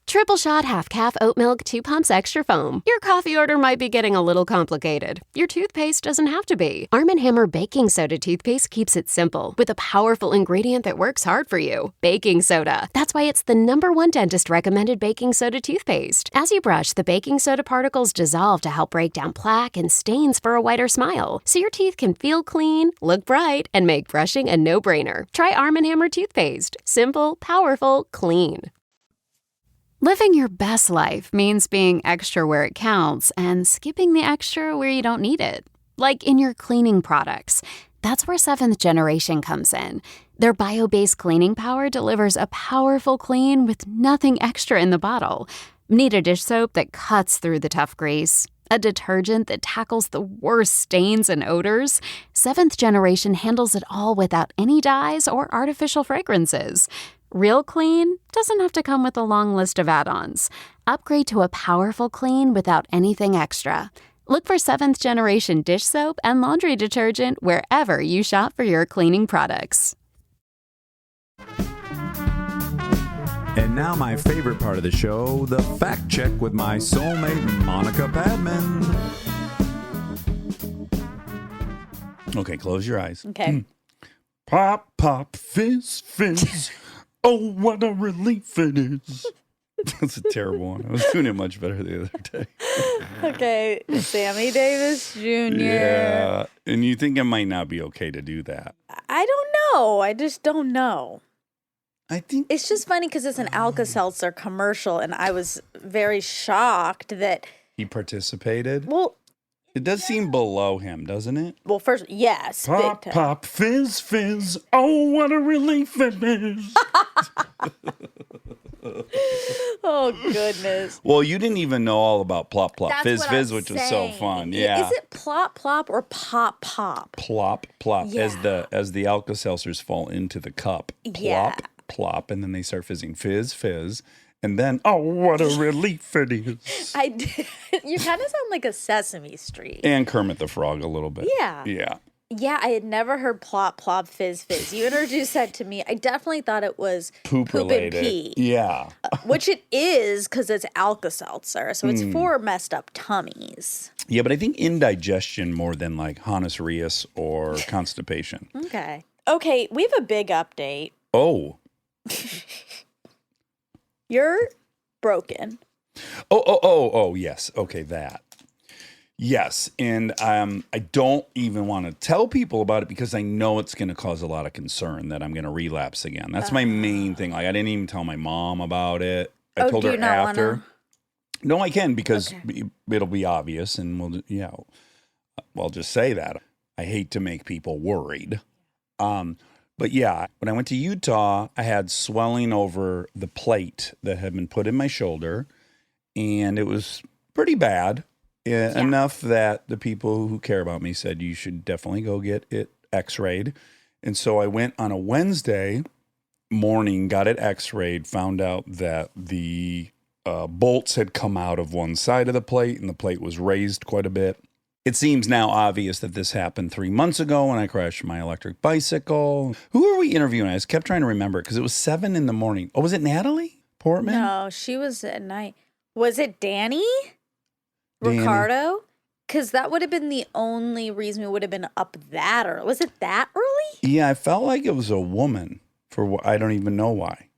Triple shot half-calf oat milk 2 pumps extra foam. Your coffee order might be getting a little complicated. Your toothpaste doesn't have to be. Arm & Hammer baking soda toothpaste keeps it simple with a powerful ingredient that works hard for you. Baking soda. That's why it's the #1 dentist recommended baking soda toothpaste. As you brush, the baking soda particles dissolve to help break down plaque and stains for a whiter smile. So your teeth can feel clean, look bright, and make brushing a no-brainer. Try Arm & Hammer toothpaste. Simple, powerful, clean. Living your best life means being extra where it counts and skipping the extra where you don't need it. Like in your cleaning products. That's where Seventh Generation comes in. Their bio-based cleaning power delivers a powerful clean with nothing extra in the bottle. Need a dish soap that cuts through the tough grease? A detergent that tackles the worst stains and odors? Seventh Generation handles it all without any dyes or artificial fragrances. Real clean doesn't have to come with a long list of add-ons. Upgrade to a powerful clean without anything extra. Look for Seventh Generation dish soap and laundry detergent wherever you shop for your cleaning products. And now my favorite part of the show, the fact check with my soulmate, Monica Padman. Okay, close your eyes. Okay. Pop, pop, fizz, fizz. Oh, what a relief it is. That's a terrible one. I was doing it much better the other day. Okay. Sammy Davis Jr. Yeah. And you think it might not be okay to do that. I don't know. I just don't know. I think It's just funny because it's an Alka-Seltzer commercial, and I was very shocked that, he participated. well, It does seem below him, doesn't it? first, yes. Pop, big time. pop, fizz, fizz. Oh, what a relief it is. Oh, goodness. Well, you didn't even know all about plop, plop, That's fizz, what fizz, I'm which was so saying. fun. Yeah. Is it plop, plop, or pop, pop? Plop, plop, Yeah. as the Alka-Seltzers fall into the cup. Plop, Yeah. plop, and then they start fizzing. Fizz, fizz. And then, oh, what a relief it is. I did. You kind of sound like a Sesame Street. And Kermit the Frog a little bit. Yeah. Yeah. Yeah, I had never heard plop, plop, fizz, fizz. You introduced that to me. I definitely thought it was Poop and related. pee. Yeah. Which it is because it's Alka-Seltzer. So it's for messed up tummies. Yeah, but I think indigestion more than like Hannes Reus or constipation. Okay. Okay, we have a big update. Oh. You're broken. Oh, yes. Okay, that. Yes, and I don't even want to tell people about it because I know it's going to cause a lot of concern that I'm going to relapse again. That's my main thing. Like, I didn't even tell my mom about it. I told do her you not after. wanna? No, I can because it'll be obvious, and I'll just say that. I hate to make people worried. But yeah, when I went to Utah, I had swelling over the plate that had been put in my shoulder, and it was pretty bad. Enough that the people who care about me said you should definitely go get it x-rayed. And so I went on a Wednesday morning, got it x-rayed, found out that the bolts had come out of one side of the plate and the plate was raised quite a bit. It seems now obvious that this happened 3 months ago when I crashed my electric bicycle. Who are we interviewing? I just kept trying to remember because it was 7 a.m. Oh, was it Natalie Portman? No, she was at night. Was it Danny? Danny. Ricardo? Because that would have been the only reason we would have been up that early. Was it that early? Yeah, I felt like it was a woman I don't even know why.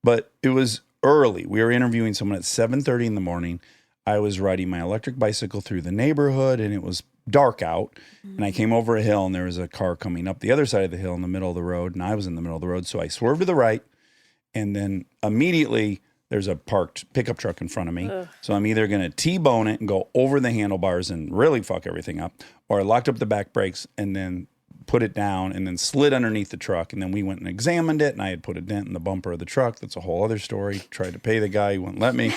But it was early. We were interviewing someone at 7:30 in the morning. I was riding my electric bicycle through the neighborhood and it was dark out. And I came over a hill and there was a car coming up the other side of the hill in the middle of the road. And I was in the middle of the road. So I swerved to the right. And then immediately there's a parked pickup truck in front of me. Ugh. So I'm either going to T-bone it and go over the handlebars and really fuck everything up. Or I locked up the back brakes and then put it down and then slid underneath the truck. And then we went and examined it. And I had put a dent in the bumper of the truck. That's a whole other story. Tried to pay the guy. He wouldn't let me.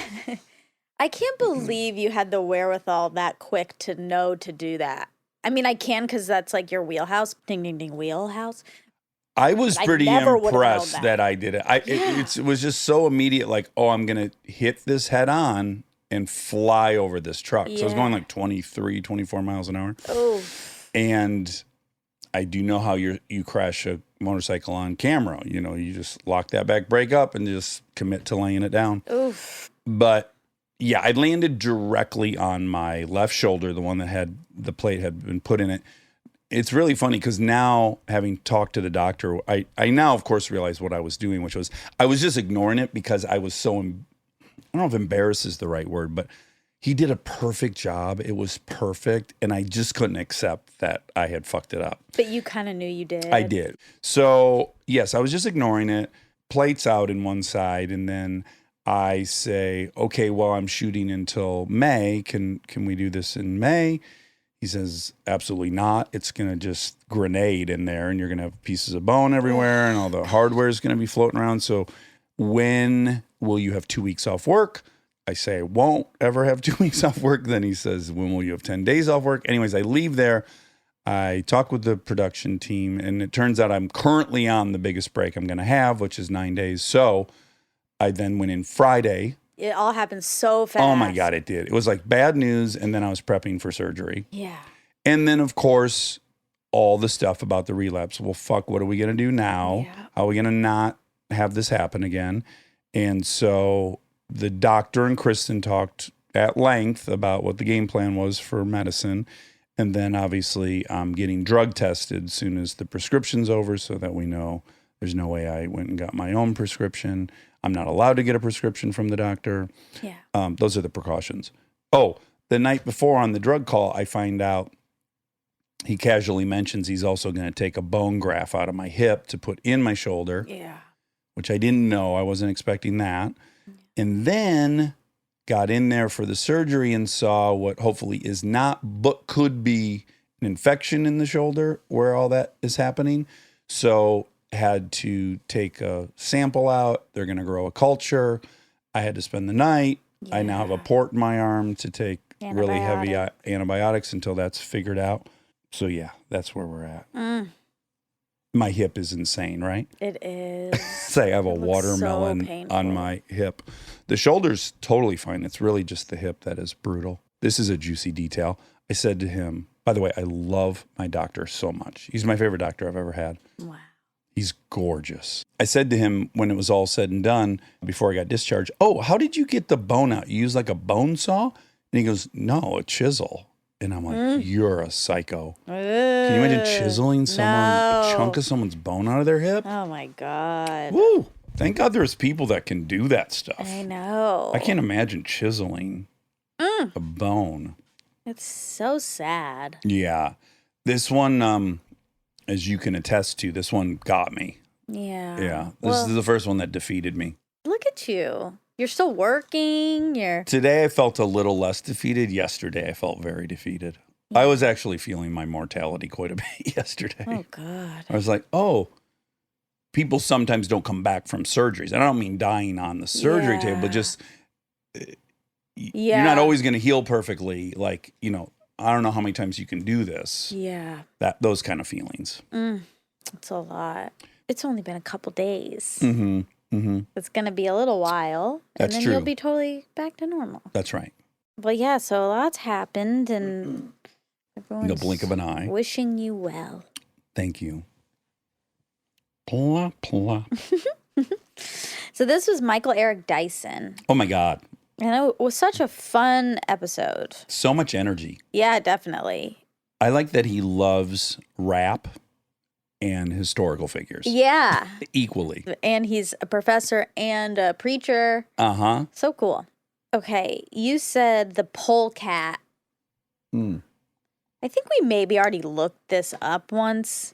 I can't believe you had the wherewithal that quick to know to do that. I mean, I can because that's like your wheelhouse. Ding, ding, ding, wheelhouse. I was pretty never would've known impressed that I did it. It was just so immediate, like, oh, I'm going to hit this head on and fly over this truck. So I was going like 23, 24 miles an hour. Oh. And I do know how you crash a motorcycle on camera. You know, you just lock that back brake up and just commit to laying it down. Oof. But yeah, I landed directly on my left shoulder, the one that had the plate had been put in it. It's really funny because now, having talked to the doctor, I now, of course, realize what I was doing, which was I was just ignoring it because I was so, I don't know if embarrassed is the right word, but he did a perfect job. It was perfect. And I just couldn't accept that I had fucked it up. But you kind of knew you did. I did. So, yes, I was just ignoring it. Plates out in one side. And then I say, okay, well, I'm shooting until May. Can we do this in May? He says, absolutely not. It's going to just grenade in there and you're going to have pieces of bone everywhere and all the hardware is going to be floating around. So when will you have 2 weeks off work? I say, I won't ever have 2 weeks off work. Then he says, when will you have 10 days off work? Anyways, I leave there. I talk with the production team and it turns out I'm currently on the biggest break I'm going to have, which is 9 days. So I then went in Friday. It all happened so fast. Oh my God, it did. It was like bad news. And then I was prepping for surgery. Yeah. And then, of course, all the stuff about the relapse. Well, fuck, what are we going to do now? Yeah. How are we going to not have this happen again? And so the doctor and Kristen talked at length about what the game plan was for medicine. And then obviously I'm getting drug tested as soon as the prescription's over so that we know there's no way I went and got my own prescription. I'm not allowed to get a prescription from the doctor. Yeah. Those are the precautions. Oh, the night before on the drug call, I find out he casually mentions he's also going to take a bone graft out of my hip to put in my shoulder. Yeah. Which I didn't know. I wasn't expecting that. And then got in there for the surgery and saw what hopefully is not, but could be an infection in the shoulder where all that is happening. So had to take a sample out. They're going to grow a culture. I had to spend the night. Yeah. I now have a port in my arm to take really heavy antibiotics until that's figured out. So yeah, that's where we're at. My hip is insane, right? It is. Say I have a watermelon on my hip. The shoulder's totally fine. It's really just the hip that is brutal. This is a juicy detail. I said to him, by the way, I love my doctor so much. He's my favorite doctor I've ever had. Wow. He's gorgeous. I said to him when it was all said and done, before I got discharged, oh, how did you get the bone out? You use like a bone saw? And he goes, no, a chisel. And I'm like, you're a psycho. Can you imagine chiseling a chunk of someone's bone out of their hip? Oh, my God. Woo! Thank God there's people that can do that stuff. I know. I can't imagine chiseling a bone. It's so sad. Yeah. This one, as you can attest to, this one got me. Yeah. Yeah. This is the first one that defeated me. Look at you. You're still working. Today I felt a little less defeated. Yesterday I felt very defeated. Yeah. I was actually feeling my mortality quite a bit yesterday. Oh, God. I was like, oh, people sometimes don't come back from surgeries. I don't mean dying on the surgery table, but just you're not always going to heal perfectly. Like, I don't know how many times you can do this. Yeah. Those kind of feelings. It's a lot. It's only been a couple days. Mm-hmm. Mm-hmm. It's going to be a little while. That's and then true. you'll be totally back to normal. That's right. But yeah, so a lot's happened and everyone's In the blink of an eye. wishing you well. Thank you. Plop, plop. So this was Michael Eric Dyson. Oh my God. And it was such a fun episode. So much energy. Yeah, definitely. I like that he loves rap and historical figures. Yeah. Equally. And he's a professor and a preacher. Uh-huh. So cool. Okay, you said the polecat. I think we maybe already looked this up once.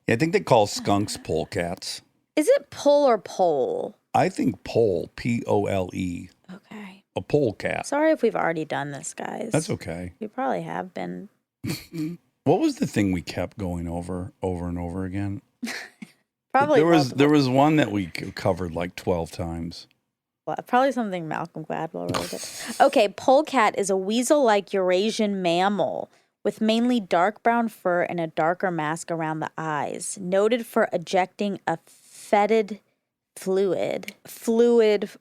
Yeah, I think they call skunks polecats. Is it pole or pole? I think pole, P-O-L-E. Okay. A polecat. Sorry if we've already done this, guys. That's okay. We probably have been. What was the thing we kept going over and over again? Probably there was one that we covered like 12 times. probably something Malcolm Gladwell wrote it. Okay, polecat is a weasel-like Eurasian mammal with mainly dark brown fur and a darker mask around the eyes, noted for ejecting a fetid fluid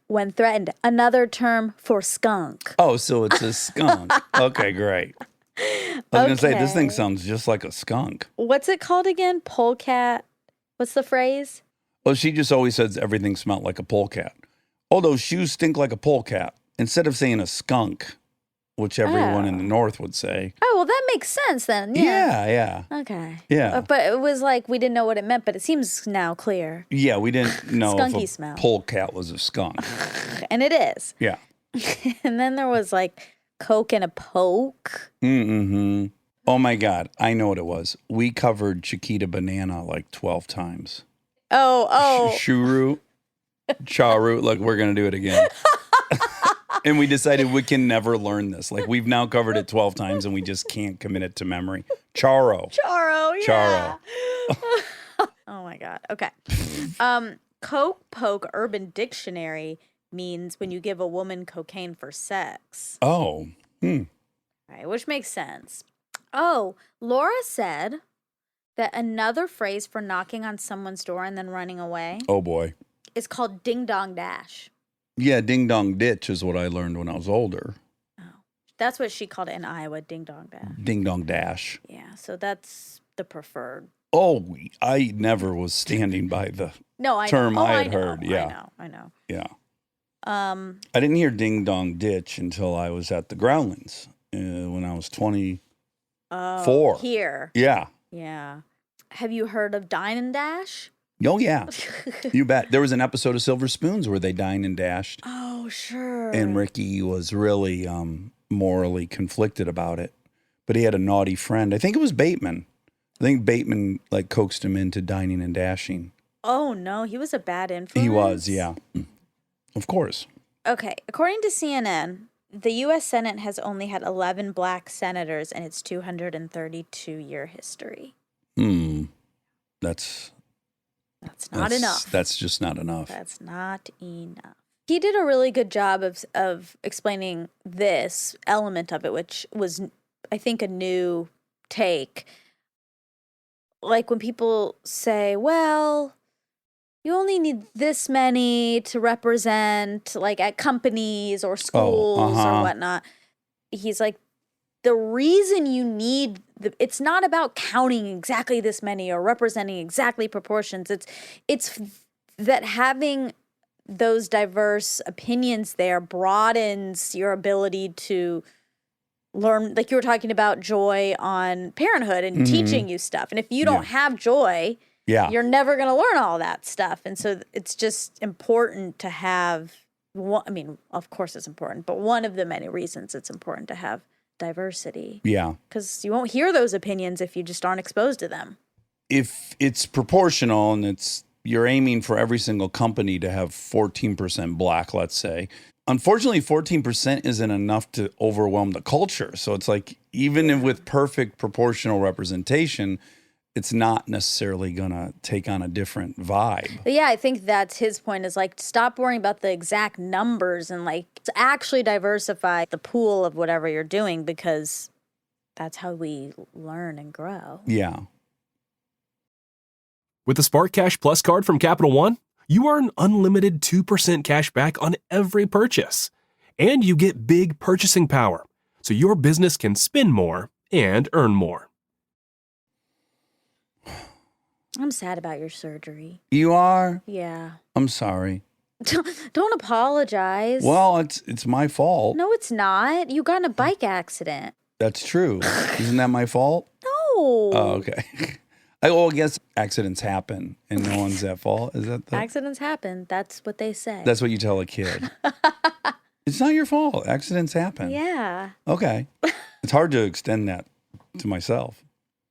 when threatened. Another term for skunk. Oh, so it's a skunk. Okay, great. I was going to say, this thing Okay. sounds just like a skunk. What's it called again? Polecat. What's the phrase? Well, she just always says everything smelled like a polecat. Oh, those shoes stink like a polecat. Instead of saying a skunk, which everyone in the North would say. Oh, well, that makes sense then. Yeah. Okay. Yeah. But it was like we didn't know what it meant, but it seems now clear. Yeah, we didn't know Skunky if a smell. polecat was a skunk. And it is. Yeah. And then there was like Coke and a poke. Mm-hmm. Oh, my God. I know what it was. We covered Chiquita Banana like 12 times. Oh. Shuru, charu, like we're going to do it again. And we decided we can never learn this. Like we've now covered it 12 times and we just can't commit it to memory. Charo. Charo, yeah. Charo. Oh my God. Okay. Coke poke Urban Dictionary means when you give a woman cocaine for sex. Oh. Right, which makes sense. Oh, Laura said that another phrase for knocking on someone's door and then running away Oh, boy. is called ding dong dash. Yeah, ding dong ditch is what I learned when I was older. That's what she called it in Iowa, ding dong dash. Ding dong dash. Yeah, so that's the preferred. Oh, I never was standing by the term know. Oh, I had know. heard. Yeah. I know. Yeah. I I didn't hear ding dong ditch until I was at the Groundlings when I was 24. know. Here. Yeah. Yeah. Have you heard of dine and dash? Oh, yeah. You bet. There was an episode of Silver Spoons where they dined and dashed. Oh, sure. And Ricky was really morally conflicted about it. But he had a naughty friend. I think it was Bateman. I think Bateman like coaxed him into dining and dashing. Oh, no. He was a bad influence. He was, yeah. Of course. Okay. According to CNN, the U.S. Senate has only had 11 black senators in its 232-year history. That's not enough. That's just not enough. That's not enough. He did a really good job of explaining this element of it, which was, I think, a new take. Like when people say, well, you only need this many to represent, like at companies or schools or whatnot. He's like, the reason you need it's not about counting exactly this many or representing exactly proportions. It's that having those diverse opinions there broadens your ability to learn, like you were talking about Joy on parenthood and teaching you stuff. And if you don't have Joy, you're never going to learn all that stuff. And so it's just important to have, I mean, of course it's important, but one of the many reasons it's important to have diversity. Yeah. Because you won't hear those opinions if you just aren't exposed to them. If it's proportional and you're aiming for every single company to have 14% black, let's say, unfortunately, 14% isn't enough to overwhelm the culture. So it's like, even with perfect proportional representation, it's not necessarily going to take on a different vibe. But yeah, I think that's his point is like, stop worrying about the exact numbers and like actually diversify the pool of whatever you're doing because that's how we learn and grow. Yeah. With the Spark Cash Plus card from Capital One, you earn unlimited 2% cash back on every purchase. And you get big purchasing power, so your business can spend more and earn more. I'm sad about your surgery. You are? Yeah. I'm sorry. Don't apologize. Well, it's my fault. No, it's not. You got in a bike accident. That's true. Isn't that my fault? No. Oh, okay. I guess accidents happen and no one's at fault. Is that the... Accidents happen. That's what they say. That's what you tell a kid. It's not your fault. Accidents happen. Yeah. Okay. It's hard to extend that to myself.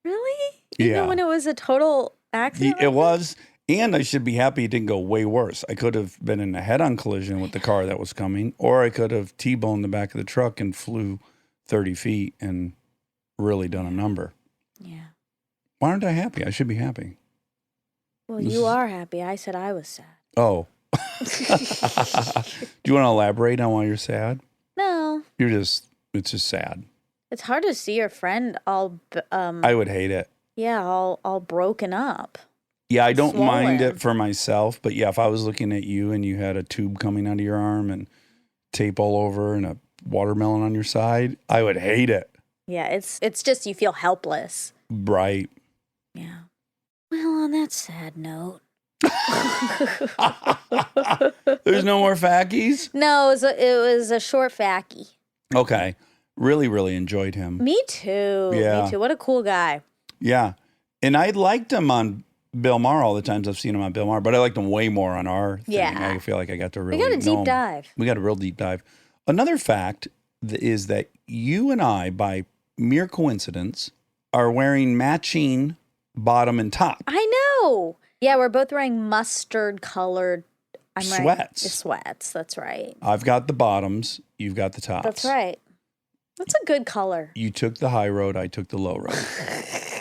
Really? Yeah. Even when it was a total accident? It was. And I should be happy it didn't go way worse. I could have been in a head-on collision with the car that was coming, or I could have T-boned the back of the truck and flew 30 feet and really done a number. Yeah. Why aren't I happy? I should be happy. Well, you are happy. I said I was sad. Oh. Do you want to elaborate on why you're sad? No. It's just sad. It's hard to see your friend all, I would hate it. yeah, all broken up. Yeah, I don't mind Swollen. it for myself, but yeah, if I was looking at you and you had a tube coming out of your arm and tape all over and a watermelon on your side, I would hate it. Yeah, it's just you feel helpless. Right. Yeah. Well, on that sad note. There's no more fackies? No, it was a short facky. Okay. Really, really enjoyed him. Me too. Yeah. Me too. What a cool guy. Yeah. And I liked him on Bill Maher all the times I've seen him on Bill Maher, but I liked him way more on our thing. Yeah. I feel like I got to really We got a know deep him. dive. We got a real deep dive. Another fact is that you and I, by mere coincidence, are wearing matching bottom and top. I know. Yeah, we're both wearing mustard colored Sweats. Sweats. That's right. I've got the bottoms. You've got the tops. That's right. That's a good color. You took the high road. I took the low road.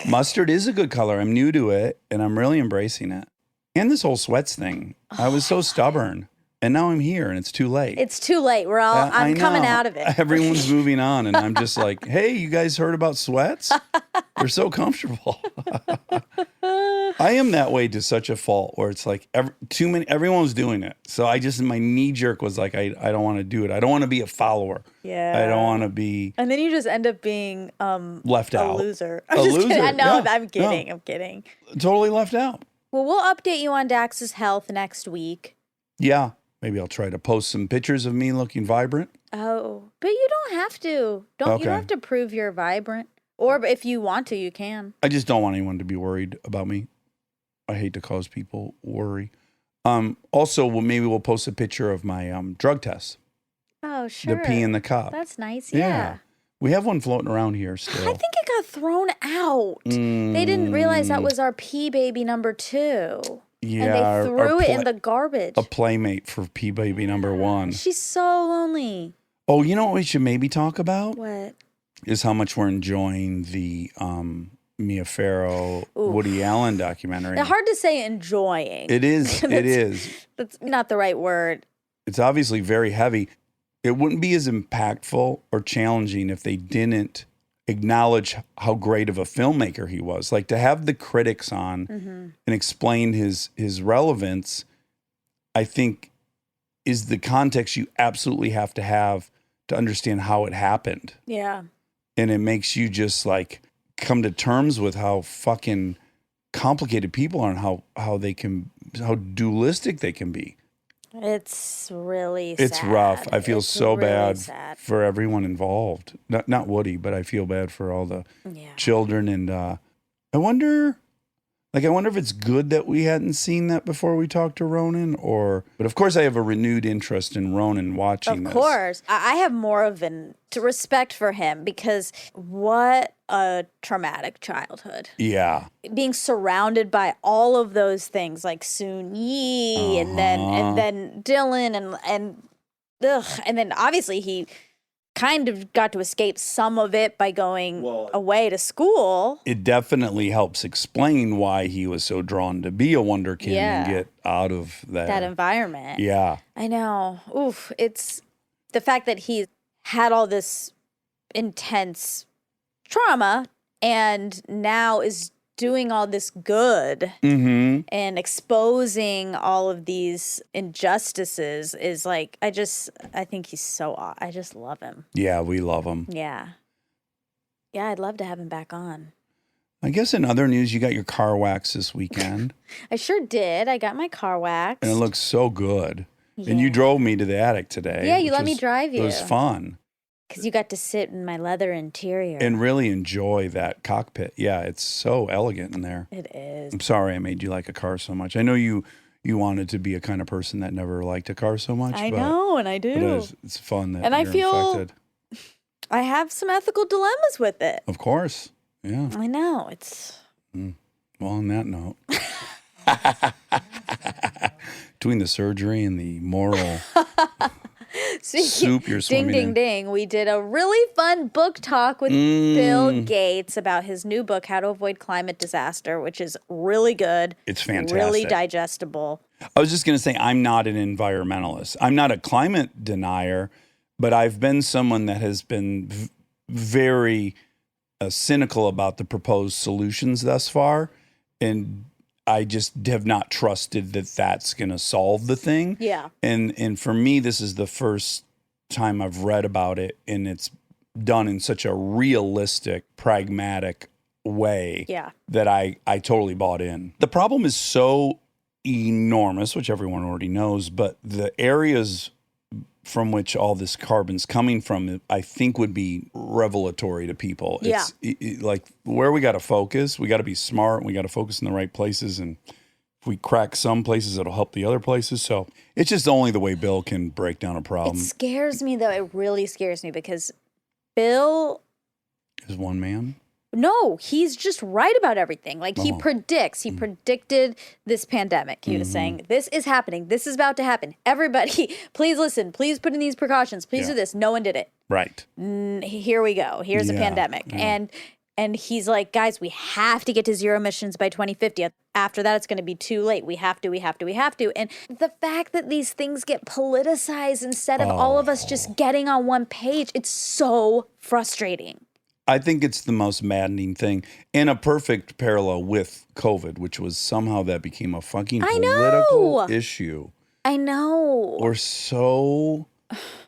Mustard is a good color. I'm new to it, and I'm really embracing it. And this whole sweats thing. I was so stubborn, and now I'm here, and it's too late. It's too late. We're all. I I'm coming know. out of it. Everyone's moving on, and I'm just like, hey, you guys heard about sweats? They're so comfortable. I am that way to such a fault where it's like everyone was doing it. So my knee jerk was like, I don't want to do it. I don't want to be a follower. Yeah. I don't want to be And then you just end up being left a out. loser. A I'm just loser. kidding. I know. Yeah. I'm kidding. No. I'm kidding. Totally left out. Well, we'll update you on Dax's health next week. Yeah. Maybe I'll try to post some pictures of me looking vibrant. Oh, but you don't have to. You don't have to prove you're vibrant. Or if you want to, you can. I just don't want anyone to be worried about me. I hate to cause people worry. Also, maybe we'll post a picture of my drug test. Oh, sure. The pee in the cup. That's nice. Yeah. We have one floating around here still. I think it got thrown out. They didn't realize that was our pee baby number 2. Yeah, And they our threw it in the garbage. A playmate for pee baby number 1. She's so lonely. Oh, you know what we should maybe talk about? What? Is how much we're enjoying the Mia Farrow, Woody Allen documentary. It's hard to say enjoying. It is. It is. That's not the right word. It's obviously very heavy. It wouldn't be as impactful or challenging if they didn't acknowledge how great of a filmmaker he was. Like to have the critics on and explain his relevance, I think is the context you absolutely have to understand how it happened. Yeah. And it makes you just like come to terms with how fucking complicated people are and how dualistic they can be. It's really It's sad. rough. I feel It's so really bad sad. for everyone involved. Not Woody, but I feel bad for all the children. And I wonder if it's good that we hadn't seen that before we talked to Ronan, but of course I have a renewed interest in Ronan watching this. Of course. I have more of respect for him because what a traumatic childhood. Yeah. Being surrounded by all of those things like Soon Yi and then Dylan and then obviously he kind of got to escape some of it by going away to school. It definitely helps explain why he was so drawn to be a wonderkin and get out of that environment. Yeah. I know. Oof. It's the fact that he had all this intense trauma and now is doing all this good and exposing all of these injustices is like, I think he's I just love him. Yeah, we love him. Yeah. Yeah, I'd love to have him back on. I guess in other news, you got your car wax this weekend. I sure did. I got my car waxed. And it looks so good. Yeah. And you drove me to the attic today. Yeah, you let me drive you. It was fun. Because you got to sit in my leather interior. And really enjoy that cockpit. Yeah, it's so elegant in there. It is. I'm sorry I made you like a car so much. I know you wanted to be a kind of person that never liked a car so much. I know, and I do. It's fun that and you're I feel infected. I have some ethical dilemmas with it. Of course. Yeah. I know. It's... Well, on that note, between the surgery and the moral soup you're swimming ding, in. ding. We did a really fun book talk with Bill Gates about his new book, How to Avoid Climate Disaster, which is really good. It's fantastic. Really digestible. I was just going to say, I'm not an environmentalist. I'm not a climate denier, but I've been someone that has been very cynical about the proposed solutions thus far. And I just have not trusted that that's going to solve the thing. Yeah. And for me, this is the first time I've read about it, and it's done in such a realistic, pragmatic way that I totally bought in. The problem is so enormous, which everyone already knows, but the areas from which all this carbon's coming from, I think would be revelatory to people. Yeah. It's like where we got to focus, we got to be smart, we got to focus in the right places. And if we crack some places, it'll help the other places. So it's just only the way Bill can break down a problem. It scares me, though. It really scares me because Bill is one man. No, he's just right about everything. Like he predicts. He predicted this pandemic. He was saying, this is happening. This is about to happen. Everybody, please listen. Please put in these precautions. Please do this. No one did it. Right. Here we go. Here's a pandemic. Yeah. And he's like, guys, we have to get to zero emissions by 2050. After that, it's going to be too late. We have to. And the fact that these things get politicized instead of all of us just getting on one page, it's so frustrating. I think it's the most maddening thing, and a perfect parallel with COVID, which was somehow that became a fucking political issue. I know. We're so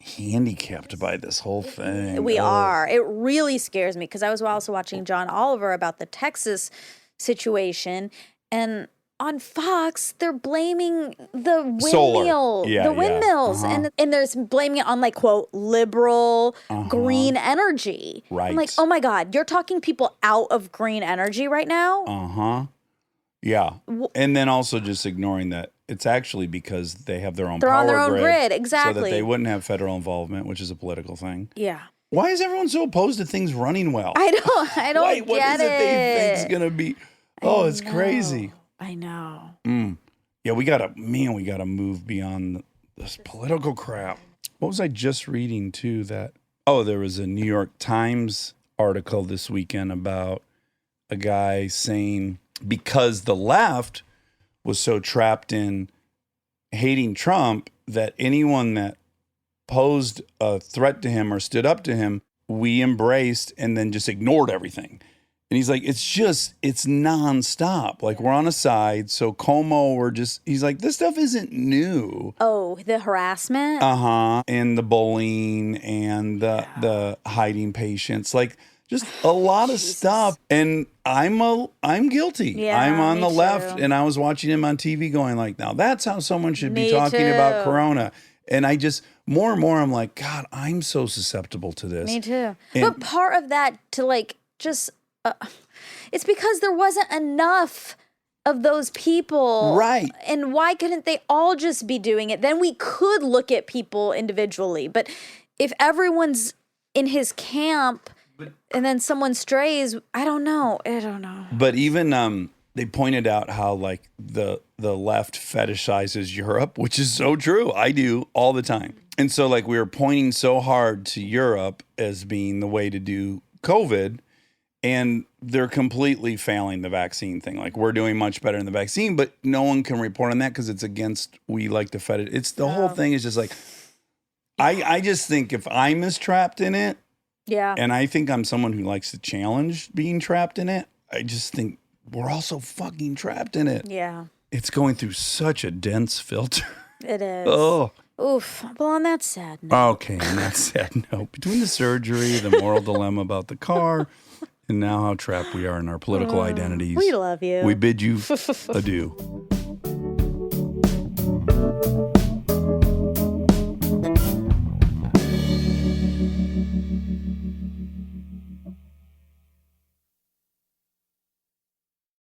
handicapped by this whole thing. We are. It really scares me because I was also watching John Oliver about the Texas situation, and on Fox, they're blaming the windmills, and there's blaming it on like, quote, liberal green energy. Right. I'm like, oh my God, you're talking people out of green energy right now? Yeah. And then also just ignoring that it's actually because they have their own They're power on their own grid, So exactly. that they wouldn't have federal involvement, which is a political thing. Yeah. Why is everyone so opposed to things running well? I don't Why, get what is it they think's going to be? Oh, it's know. crazy. I know. Yeah, we gotta move beyond this political crap. What was I just reading too? There was a New York Times article this weekend about a guy saying because the left was so trapped in hating Trump that anyone that posed a threat to him or stood up to him, we embraced and then just ignored everything. And he's like, it's nonstop. Like, we're on a side. So Como, he's like, this stuff isn't new. Oh, the harassment? And the bullying and the hiding patients. Like, just a lot of stuff. And I'm guilty. Yeah, I'm on the me left. too. And I was watching him on TV going like, now that's how someone should be Me talking too. about Corona. And I just, more and more, I'm like, God, I'm so susceptible to this. Me too. And- But part of that to like just... it's because there wasn't enough of those people. Right. And why couldn't they all just be doing it? Then we could look at people individually. But if everyone's in his camp and then someone strays, I don't know. But even they pointed out how like the the left fetishizes Europe, which is so true. I do all the time. And so like we were pointing so hard to Europe as being the way to do COVID, and they're completely failing the vaccine thing. Like we're doing much better in the vaccine, but no one can report on that because it's against, we like to fetish. It's the whole thing is just like, I just think if I'm as trapped in it, and I think I'm someone who likes to challenge being trapped in it, I just think we're all so fucking trapped in it. Yeah. It's going through such a dense filter. It is. Oh. Oof. Well, on that sad note. Okay, and that's sad note. Between the surgery, the moral dilemma about the car, and now how trapped we are in our political identities. We love you. We bid you adieu.